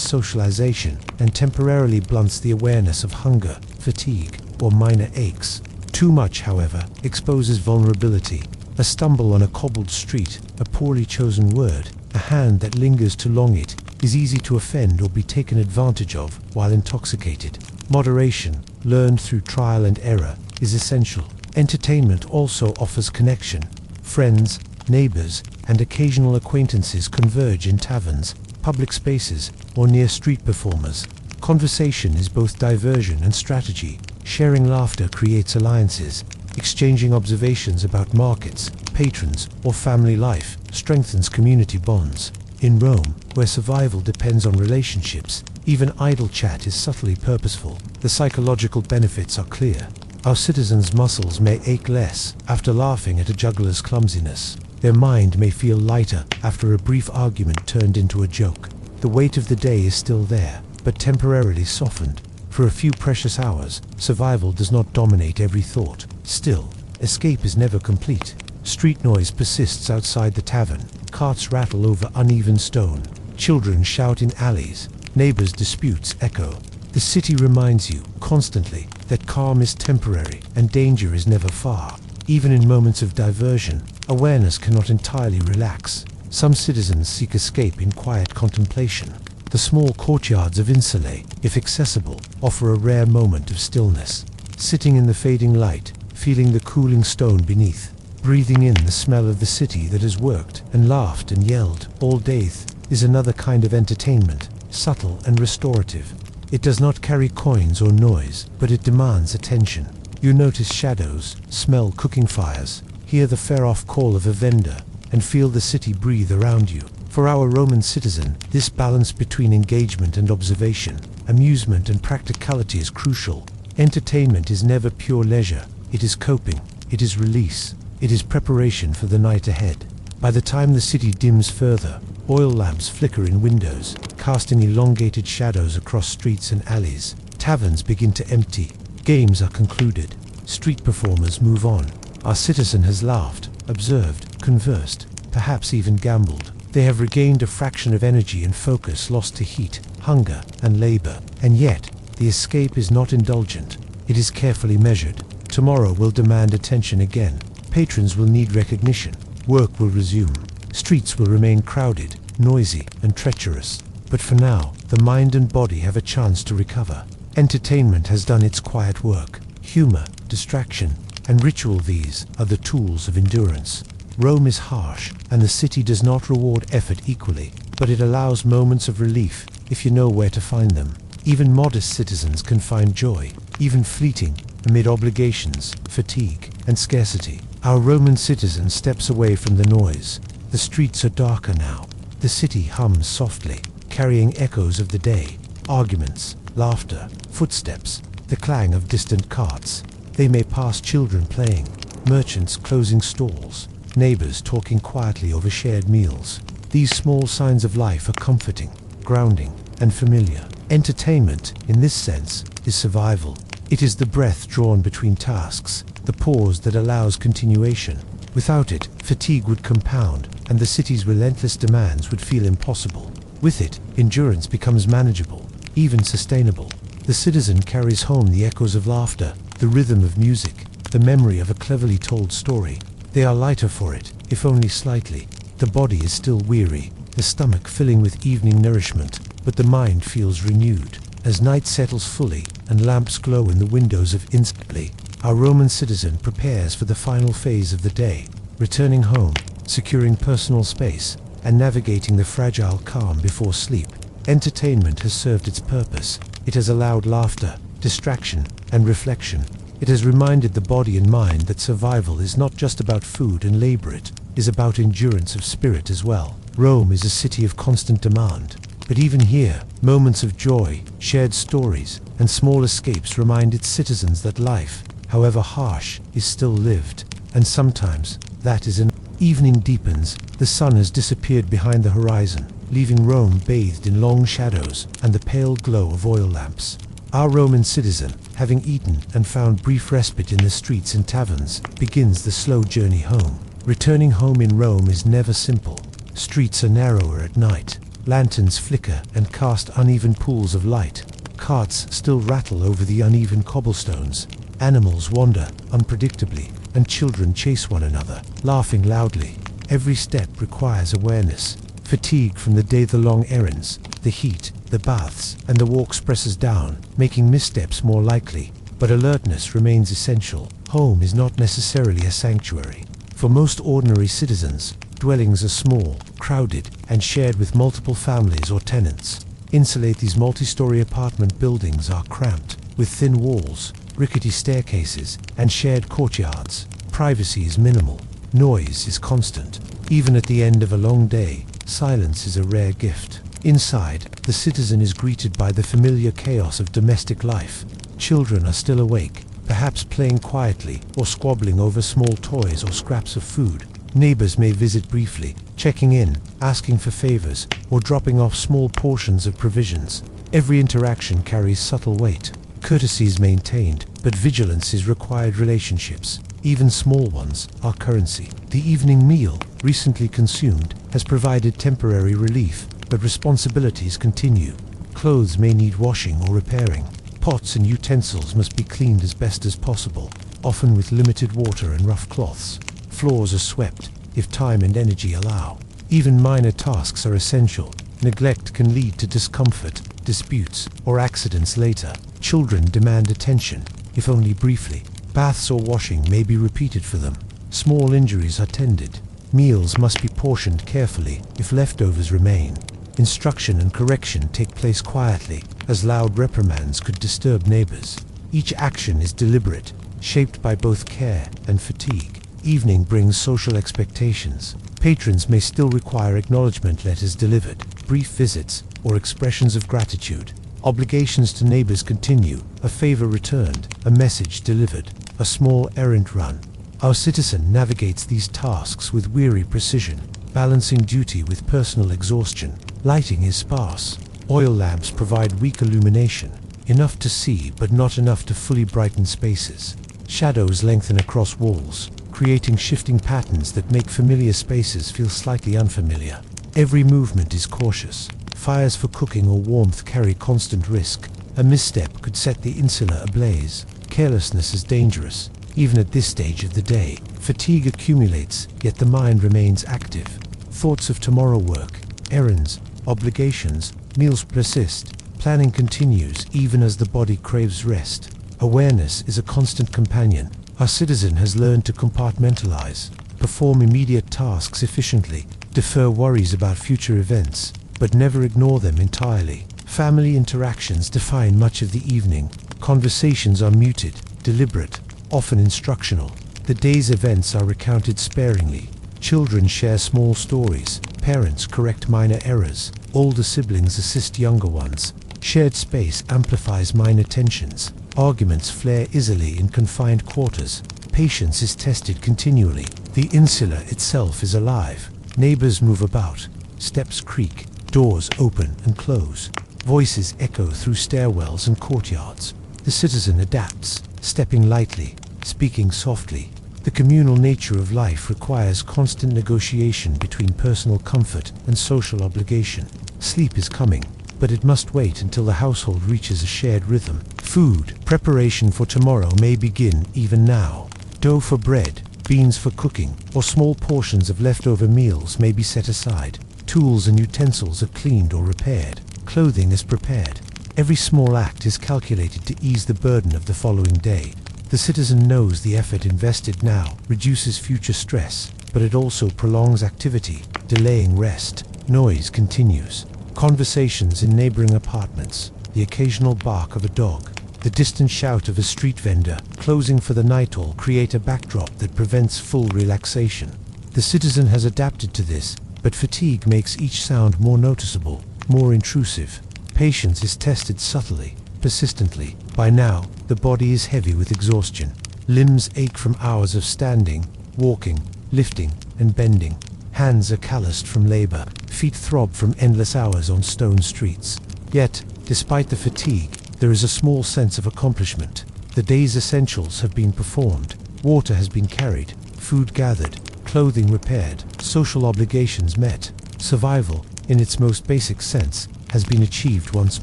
socialization, and temporarily blunts the awareness of hunger, fatigue, or minor aches. Too much, however, exposes vulnerability. A stumble on a cobbled street, a poorly chosen word, A hand that lingers too long it is easy to offend or be taken advantage of while intoxicated. Moderation, learned through trial and error, is essential. Entertainment also offers connection. Friends, neighbors, and occasional acquaintances converge in taverns, public spaces, or near street performers. Conversation is both diversion and strategy. Sharing laughter creates alliances. Exchanging observations about markets, patrons, or family life strengthens community bonds. In Rome, where survival depends on relationships, even idle chat is subtly purposeful. The psychological benefits are clear. Our citizens' muscles may ache less after laughing at a juggler's clumsiness. Their mind may feel lighter after a brief argument turned into a joke. The weight of the day is still there, but temporarily softened. For a few precious hours, survival does not dominate every thought. Still, escape is never complete. Street noise persists outside the tavern. Carts rattle over uneven stone. Children shout in alleys. Neighbors' disputes echo. The city reminds you, constantly, that calm is temporary and danger is never far. Even in moments of diversion, awareness cannot entirely relax. Some citizens seek escape in quiet contemplation. The small courtyards of Insulae, if accessible, offer a rare moment of stillness. Sitting in the fading light, feeling the cooling stone beneath, breathing in the smell of the city that has worked and laughed and yelled all day is another kind of entertainment, subtle and restorative. It does not carry coins or noise, but it demands attention. You notice shadows, smell cooking fires, hear the far-off call of a vendor, and feel the city breathe around you. For our Roman citizen, this balance between engagement and observation, amusement and practicality is crucial. Entertainment is never pure leisure. It is coping. It is release. It is preparation for the night ahead. By the time the city dims further, oil lamps flicker in windows, casting elongated shadows across streets and alleys. Taverns begin to empty. Games are concluded. Street performers move on. Our citizen has laughed, observed, conversed, perhaps even gambled. They have regained a fraction of energy and focus lost to heat, hunger, and labor. And yet, the escape is not indulgent. It is carefully measured. Tomorrow will demand attention again. Patrons will need recognition. Work will resume. Streets will remain crowded, noisy, and treacherous. But for now, the mind and body have a chance to recover. Entertainment has done its quiet work. Humor, distraction, and ritual, these are the tools of endurance. Rome is harsh, and the city does not reward effort equally, but it allows moments of relief if you know where to find them. Even modest citizens can find joy, even fleeting, amid obligations, fatigue, and scarcity. Our Roman citizen steps away from the noise. The streets are darker now. The city hums softly, carrying echoes of the day, arguments, laughter, footsteps, the clang of distant carts. They may pass children playing, merchants closing stalls, neighbors talking quietly over shared meals. These small signs of life are comforting, grounding, and familiar. Entertainment, in this sense, is survival. It is the breath drawn between tasks, the pause that allows continuation. Without it, fatigue would compound, and the city's relentless demands would feel impossible. With it, endurance becomes manageable, even sustainable. The citizen carries home the echoes of laughter, the rhythm of music, the memory of a cleverly told story. They are lighter for it, if only slightly. The body is still weary, the stomach filling with evening nourishment, but the mind feels renewed. As night settles fully and lamps glow in the windows of Insulae, our Roman citizen prepares for the final phase of the day, returning home, securing personal space, and navigating the fragile calm before sleep. Entertainment has served its purpose. It has allowed laughter, distraction, and reflection. It has reminded the body and mind that survival is not just about food and labor, it is about endurance of spirit as well. Rome is a city of constant demand, but even here, moments of joy, shared stories, and small escapes remind its citizens that life, however harsh, is still lived, and sometimes that is enough. Evening deepens, the sun has disappeared behind the horizon, leaving Rome bathed in long shadows and the pale glow of oil lamps. Our Roman citizen, having eaten and found brief respite in the streets and taverns, begins the slow journey home. Returning home in Rome is never simple. Streets are narrower at night. Lanterns flicker and cast uneven pools of light. Carts still rattle over the uneven cobblestones. Animals wander unpredictably, and children chase one another, laughing loudly. Every step requires awareness. Fatigue from the day-long errands, the heat, the baths, and the walks presses down, making missteps more likely. But alertness remains essential. Home is not necessarily a sanctuary. For most ordinary citizens, dwellings are small, crowded, and shared with multiple families or tenants. Insulate these multi-story apartment buildings are cramped, with thin walls, rickety staircases, and shared courtyards. Privacy is minimal. Noise is constant. Even at the end of a long day, silence is a rare gift. Inside, the citizen is greeted by the familiar chaos of domestic life. Children are still awake, perhaps playing quietly or squabbling over small toys or scraps of food. Neighbors may visit briefly, checking in, asking for favors, or dropping off small portions of provisions. Every interaction carries subtle weight. Courtesy is maintained, but vigilance is required. Relationships, even small ones, are currency. The evening meal, recently consumed, has provided temporary relief, but responsibilities continue. Clothes may need washing or repairing. Pots and utensils must be cleaned as best as possible, often with limited water and rough cloths. Floors are swept, if time and energy allow. Even minor tasks are essential. Neglect can lead to discomfort, disputes, or accidents later. Children demand attention, if only briefly. Baths or washing may be repeated for them. Small injuries are tended. Meals must be portioned carefully, if leftovers remain. Instruction and correction take place quietly, as loud reprimands could disturb neighbors. Each action is deliberate, shaped by both care and fatigue. Evening brings social expectations. Patrons may still require acknowledgement letters delivered, brief visits, or expressions of gratitude. Obligations to neighbors continue, a favor returned, a message delivered, a small errand run. Our citizen navigates these tasks with weary precision, balancing duty with personal exhaustion. Lighting is sparse. Oil lamps provide weak illumination, enough to see but not enough to fully brighten spaces. Shadows lengthen across walls, creating shifting patterns that make familiar spaces feel slightly unfamiliar. Every movement is cautious. Fires for cooking or warmth carry constant risk. A misstep could set the insula ablaze. Carelessness is dangerous, even at this stage of the day. Fatigue accumulates, yet the mind remains active. Thoughts of tomorrow work, errands, obligations, meals persist. Planning continues even as the body craves rest. Awareness is a constant companion. Our citizen has learned to compartmentalize, perform immediate tasks efficiently, defer worries about future events, but never ignore them entirely. Family interactions define much of the evening. Conversations are muted, deliberate, often instructional. The day's events are recounted sparingly. Children share small stories. Parents correct minor errors. Older siblings assist younger ones. Shared space amplifies minor tensions. Arguments flare easily in confined quarters. Patience is tested continually. The insula itself is alive. Neighbors move about. Steps creak. Doors open and close. Voices echo through stairwells and courtyards. The citizen adapts, stepping lightly, speaking softly. The communal nature of life requires constant negotiation between personal comfort and social obligation. Sleep is coming, but it must wait until the household reaches a shared rhythm. Food preparation for tomorrow may begin even now. Dough for bread, beans for cooking, or small portions of leftover meals may be set aside. Tools and utensils are cleaned or repaired. Clothing is prepared. Every small act is calculated to ease the burden of the following day. The citizen knows the effort invested now reduces future stress, but it also prolongs activity, delaying rest. Noise continues. Conversations in neighboring apartments, the occasional bark of a dog, the distant shout of a street vendor closing for the night all create a backdrop that prevents full relaxation. The citizen has adapted to this, but fatigue makes each sound more noticeable, more intrusive. Patience is tested subtly, persistently. By now, the body is heavy with exhaustion. Limbs ache from hours of standing, walking, lifting, and bending. Hands are calloused from labor. Feet throb from endless hours on stone streets. Yet, despite the fatigue, there is a small sense of accomplishment. The day's essentials have been performed. Water has been carried, food gathered, clothing repaired, social obligations met. Survival, in its most basic sense, has been achieved once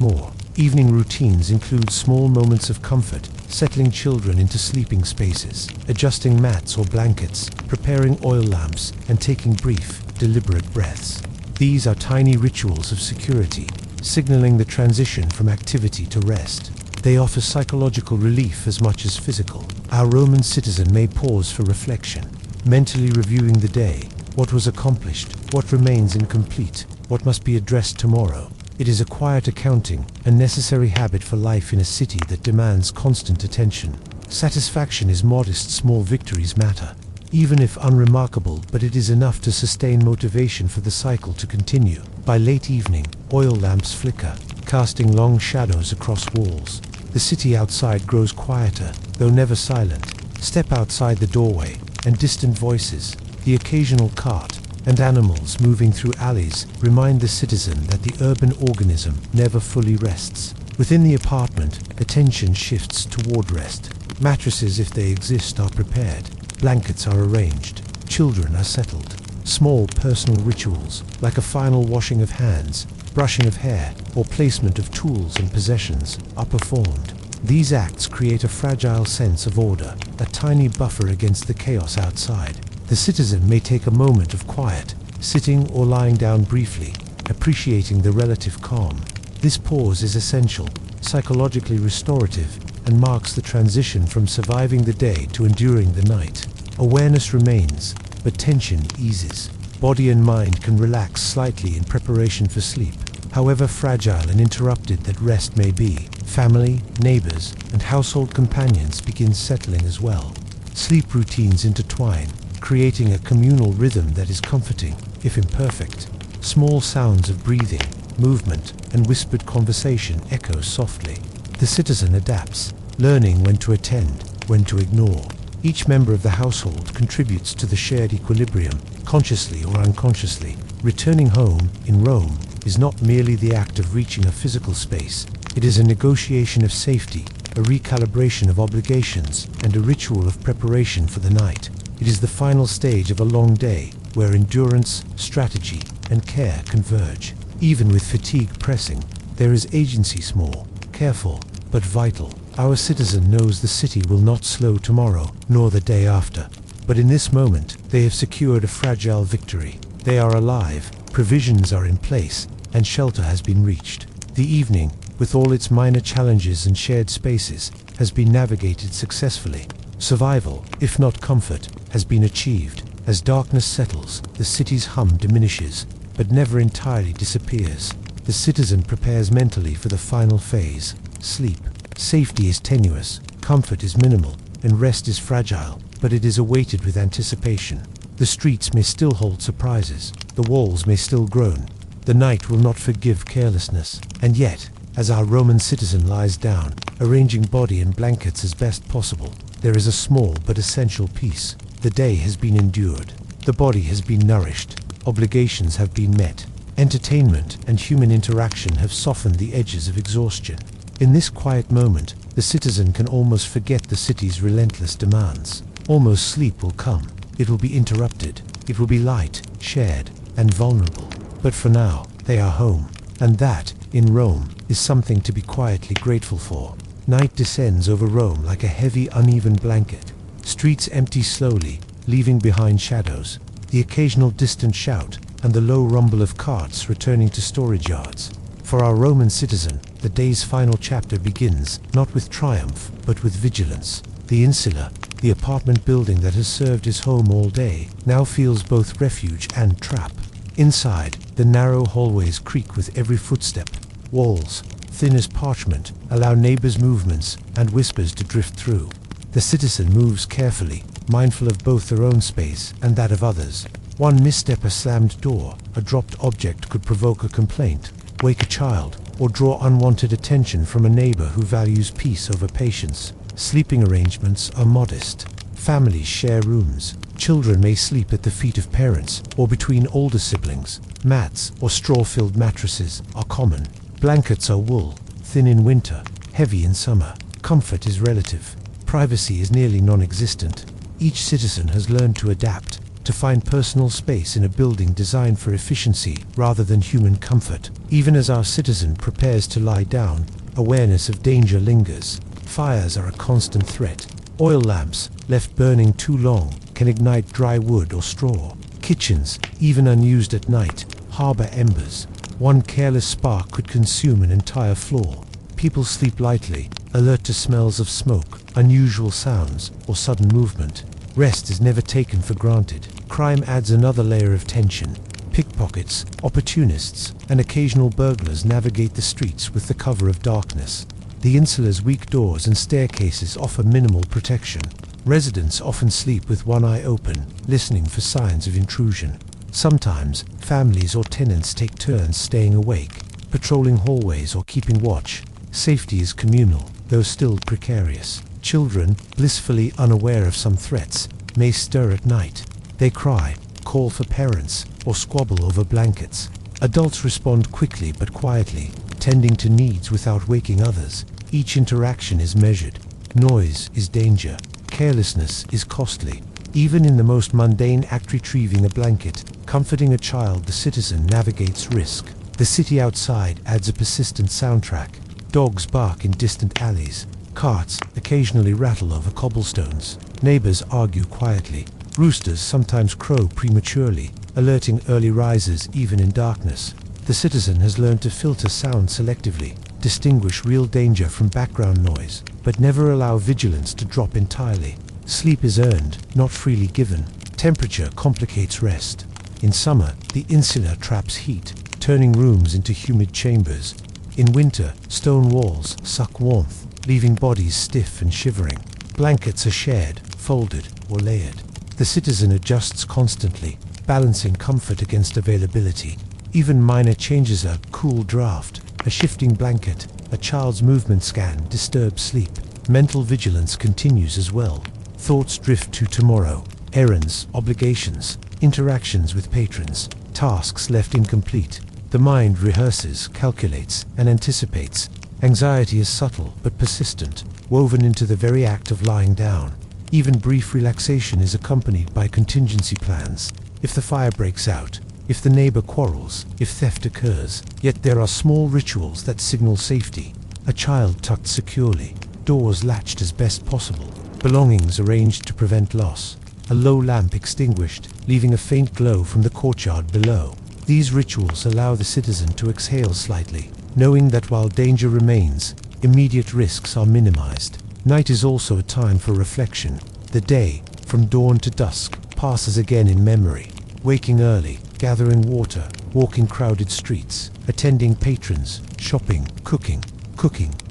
more. Evening routines include small moments of comfort, settling children into sleeping spaces, adjusting mats or blankets, preparing oil lamps, and taking brief, deliberate breaths. These are tiny rituals of security, signaling the transition from activity to rest. They offer psychological relief as much as physical. Our Roman citizen may pause for reflection, mentally reviewing the day, what was accomplished, what remains incomplete, what must be addressed tomorrow. It is a quiet accounting, a necessary habit for life in a city that demands constant attention. Satisfaction is modest, small victories matter, even if unremarkable, but it is enough to sustain motivation for the cycle to continue. By late evening, oil lamps flicker, casting long shadows across walls. The city outside grows quieter, though never silent. Step outside the doorway, and distant voices, the occasional cart, and animals moving through alleys remind the citizen that the urban organism never fully rests. Within the apartment, attention shifts toward rest. Mattresses, if they exist, are prepared. Blankets are arranged. Children are settled. Small personal rituals, like a final washing of hands, brushing of hair, or placement of tools and possessions, are performed. These acts create a fragile sense of order, a tiny buffer against the chaos outside. The citizen may take a moment of quiet, sitting or lying down briefly, appreciating the relative calm. This pause is essential, psychologically restorative, and marks the transition from surviving the day to enduring the night. Awareness remains, but tension eases. Body and mind can relax slightly in preparation for sleep. However fragile and interrupted that rest may be, family, neighbors, and household companions begin settling as well. Sleep routines intertwine, creating a communal rhythm that is comforting, if imperfect. Small sounds of breathing, movement, and whispered conversation echo softly. The citizen adapts, learning when to attend, when to ignore. Each member of the household contributes to the shared equilibrium, consciously or unconsciously. Returning home, in Rome, is not merely the act of reaching a physical space. It is a negotiation of safety, a recalibration of obligations, and a ritual of preparation for the night. It is the final stage of a long day, where endurance, strategy, and care converge. Even with fatigue pressing, there is agency, small, careful, but vital. Our citizen knows the city will not slow tomorrow, nor the day after. But in this moment, they have secured a fragile victory. They are alive, provisions are in place, and shelter has been reached. The evening, with all its minor challenges and shared spaces, has been navigated successfully. Survival, if not comfort, has been achieved. As darkness settles, the city's hum diminishes, but never entirely disappears. The citizen prepares mentally for the final phase, sleep. Safety is tenuous, comfort is minimal, and rest is fragile, but it is awaited with anticipation. The streets may still hold surprises, the walls may still groan. The night will not forgive carelessness, and yet, as our Roman citizen lies down, arranging body and blankets as best possible, there is a small but essential peace. The day has been endured. The body has been nourished. Obligations have been met. Entertainment and human interaction have softened the edges of exhaustion. In this quiet moment, the citizen can almost forget the city's relentless demands. Almost sleep will come. It will be interrupted. It will be light, shared, and vulnerable. But for now, they are home. And that, in Rome, is something to be quietly grateful for. Night descends over Rome like a heavy, uneven blanket. Streets empty slowly, leaving behind shadows. The occasional distant shout, and the low rumble of carts returning to storage yards. For our Roman citizen, the day's final chapter begins, not with triumph, but with vigilance. The insula, the apartment building that has served his home all day, now feels both refuge and trap. Inside, the narrow hallways creak with every footstep. Walls, thin as parchment, allow neighbors' movements and whispers to drift through. The citizen moves carefully, mindful of both their own space and that of others. One misstep, a slammed door, a dropped object could provoke a complaint, wake a child, or draw unwanted attention from a neighbor who values peace over patience. Sleeping arrangements are modest. Families share rooms. Children may sleep at the feet of parents or between older siblings. Mats or straw-filled mattresses are common. Blankets are wool, thin in winter, heavy in summer. Comfort is relative. Privacy is nearly non-existent. Each citizen has learned to adapt, to find personal space in a building designed for efficiency rather than human comfort. Even as our citizen prepares to lie down, awareness of danger lingers. Fires are a constant threat. Oil lamps, left burning too long, can ignite dry wood or straw. Kitchens, even unused at night, harbor embers. One careless spark could consume an entire floor. People sleep lightly, alert to smells of smoke, unusual sounds, or sudden movement. Rest is never taken for granted. Crime adds another layer of tension. Pickpockets, opportunists, and occasional burglars navigate the streets with the cover of darkness. The insula's weak doors and staircases offer minimal protection. Residents often sleep with one eye open, listening for signs of intrusion. Sometimes, families or tenants take turns staying awake, patrolling hallways or keeping watch. Safety is communal, though still precarious. Children, blissfully unaware of some threats, may stir at night. They cry, call for parents, or squabble over blankets. Adults respond quickly but quietly, tending to needs without waking others. Each interaction is measured. Noise is danger. Carelessness is costly. Even in the most mundane act, retrieving a blanket, comforting a child, the citizen navigates risk. The city outside adds a persistent soundtrack. Dogs bark in distant alleys. Carts occasionally rattle over cobblestones. Neighbors argue quietly. Roosters sometimes crow prematurely, alerting early risers even in darkness. The citizen has learned to filter sound selectively, distinguish real danger from background noise, but never allow vigilance to drop entirely. Sleep is earned, not freely given. Temperature complicates rest. In summer, the insula traps heat, turning rooms into humid chambers. In winter, stone walls suck warmth, leaving bodies stiff and shivering. Blankets are shared, folded, or layered. The citizen adjusts constantly, balancing comfort against availability. Even minor changes, a cool draft, a shifting blanket, a child's movement scan, disturb sleep. Mental vigilance continues as well. Thoughts drift to tomorrow. Errands, obligations, interactions with patrons, tasks left incomplete. The mind rehearses, calculates, and anticipates. Anxiety is subtle but persistent, woven into the very act of lying down. Even brief relaxation is accompanied by contingency plans. If the fire breaks out, if the neighbor quarrels, if theft occurs. Yet there are small rituals that signal safety. A child tucked securely, doors latched as best possible, belongings arranged to prevent loss. A low lamp extinguished, leaving a faint glow from the courtyard below. These rituals allow the citizen to exhale slightly, knowing that while danger remains, immediate risks are minimized. Night is also a time for reflection. The day, from dawn to dusk, passes again in memory. Waking early, gathering water, walking crowded streets, attending patrons, shopping, cooking,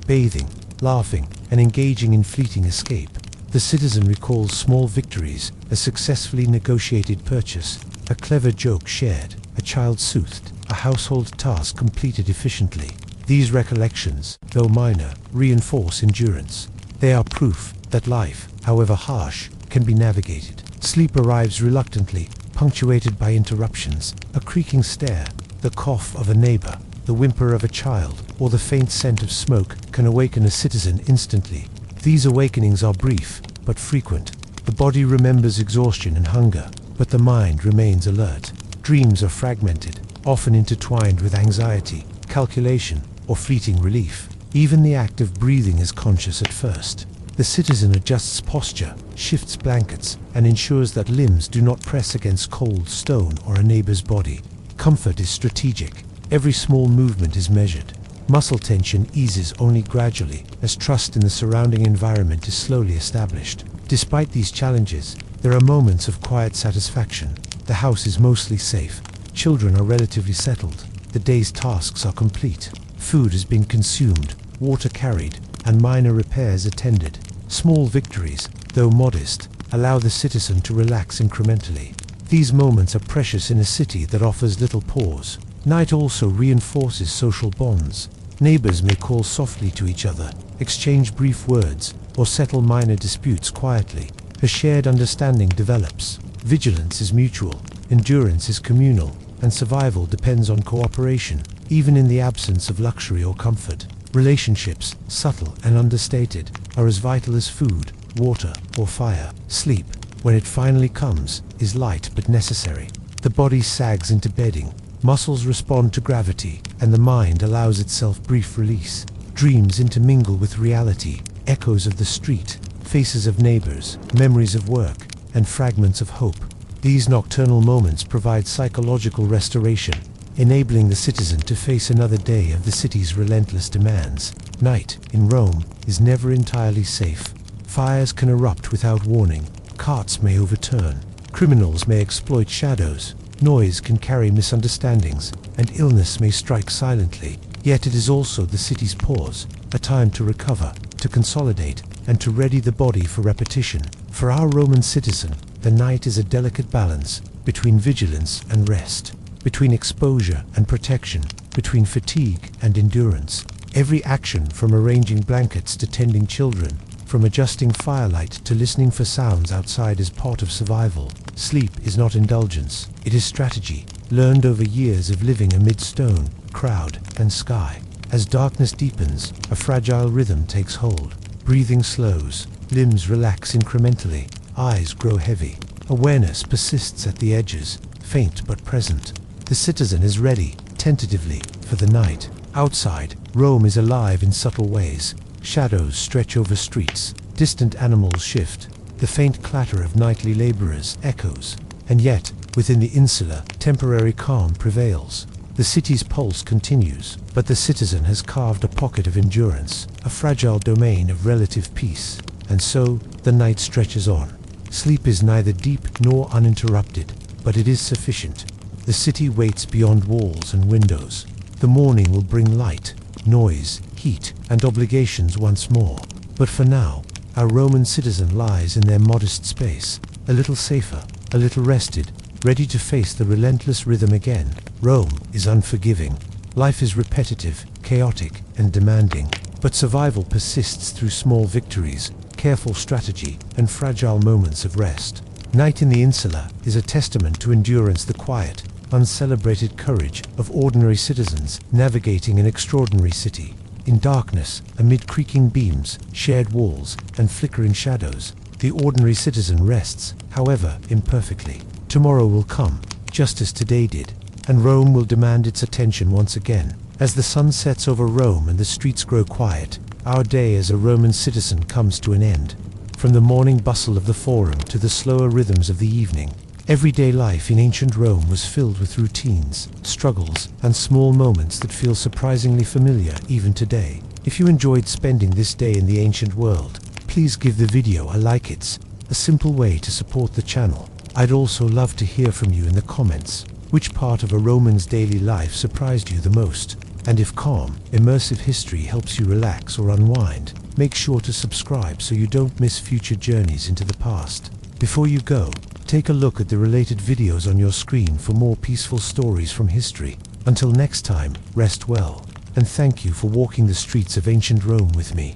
bathing, laughing, and engaging in fleeting escape. The citizen recalls small victories, a successfully negotiated purchase, a clever joke shared, a child soothed, a household task completed efficiently. These recollections, though minor, reinforce endurance. They are proof that life, however harsh, can be navigated. Sleep arrives reluctantly, punctuated by interruptions. A creaking stair, the cough of a neighbor, the whimper of a child, or the faint scent of smoke can awaken a citizen instantly. These awakenings are brief, but frequent. The body remembers exhaustion and hunger, but the mind remains alert. Dreams are fragmented, often intertwined with anxiety, calculation, or fleeting relief. Even the act of breathing is conscious at first. The citizen adjusts posture, shifts blankets, and ensures that limbs do not press against cold stone or a neighbor's body. Comfort is strategic. Every small movement is measured. Muscle tension eases only gradually, as trust in the surrounding environment is slowly established. Despite these challenges, there are moments of quiet satisfaction. The house is mostly safe. Children are relatively settled. The day's tasks are complete. Food has been consumed, water carried, and minor repairs attended. Small victories, though modest, allow the citizen to relax incrementally. These moments are precious in a city that offers little pause. Night also reinforces social bonds. Neighbors may call softly to each other, exchange brief words, or settle minor disputes quietly. A shared understanding develops. Vigilance is mutual, endurance is communal, and survival depends on cooperation, even in the absence of luxury or comfort. Relationships, subtle and understated, are as vital as food, water, or fire. Sleep, when it finally comes, is light but necessary. The body sags into bedding, muscles respond to gravity, and the mind allows itself brief release. Dreams intermingle with reality, echoes of the street, faces of neighbors, memories of work, and fragments of hope. These nocturnal moments provide psychological restoration. enabling the citizen to face another day of the city's relentless demands. Night in Rome is never entirely safe. Fires can erupt without warning, carts may overturn, criminals may exploit shadows, noise can carry misunderstandings, and illness may strike silently. Yet it is also the city's pause, a time to recover, to consolidate, and to ready the body for repetition. For our Roman citizen, the night is a delicate balance between vigilance and rest, between exposure and protection, between fatigue and endurance. Every action, from arranging blankets to tending children, from adjusting firelight to listening for sounds outside, is part of survival. Sleep is not indulgence, it is strategy, learned over years of living amid stone, crowd, and sky. As darkness deepens, a fragile rhythm takes hold. Breathing slows, limbs relax incrementally, eyes grow heavy. Awareness persists at the edges, faint but present. The citizen is ready, tentatively, for the night. Outside, Rome is alive in subtle ways. Shadows stretch over streets, distant animals shift, the faint clatter of nightly laborers echoes. And yet, within the insula, temporary calm prevails. The city's pulse continues, but the citizen has carved a pocket of endurance, a fragile domain of relative peace. And so, the night stretches on. Sleep is neither deep nor uninterrupted, but it is sufficient. The city waits beyond walls and windows. The morning will bring light, noise, heat, and obligations once more. But for now, our Roman citizen lies in their modest space, a little safer, a little rested, ready to face the relentless rhythm again. Rome is unforgiving. Life is repetitive, chaotic, and demanding. But survival persists through small victories, careful strategy, and fragile moments of rest. Night in the insula is a testament to endurance, the quiet, uncelebrated courage of ordinary citizens navigating an extraordinary city. In darkness, amid creaking beams, shared walls, and flickering shadows, the ordinary citizen rests, however imperfectly. Tomorrow will come, just as today did, and Rome will demand its attention once again. As the sun sets over Rome and the streets grow quiet, our day as a Roman citizen comes to an end. From the morning bustle of the forum to the slower rhythms of the evening, everyday life in ancient Rome was filled with routines, struggles, and small moments that feel surprisingly familiar even today. If you enjoyed spending this day in the ancient world, please give the video a like. It's a simple way to support the channel. I'd also love to hear from you in the comments. Which part of a Roman's daily life surprised you the most? And if calm, immersive history helps you relax or unwind, make sure to subscribe so you don't miss future journeys into the past. Before you go, take a look at the related videos on your screen for more peaceful stories from history. Until next time, rest well, and thank you for walking the streets of ancient Rome with me.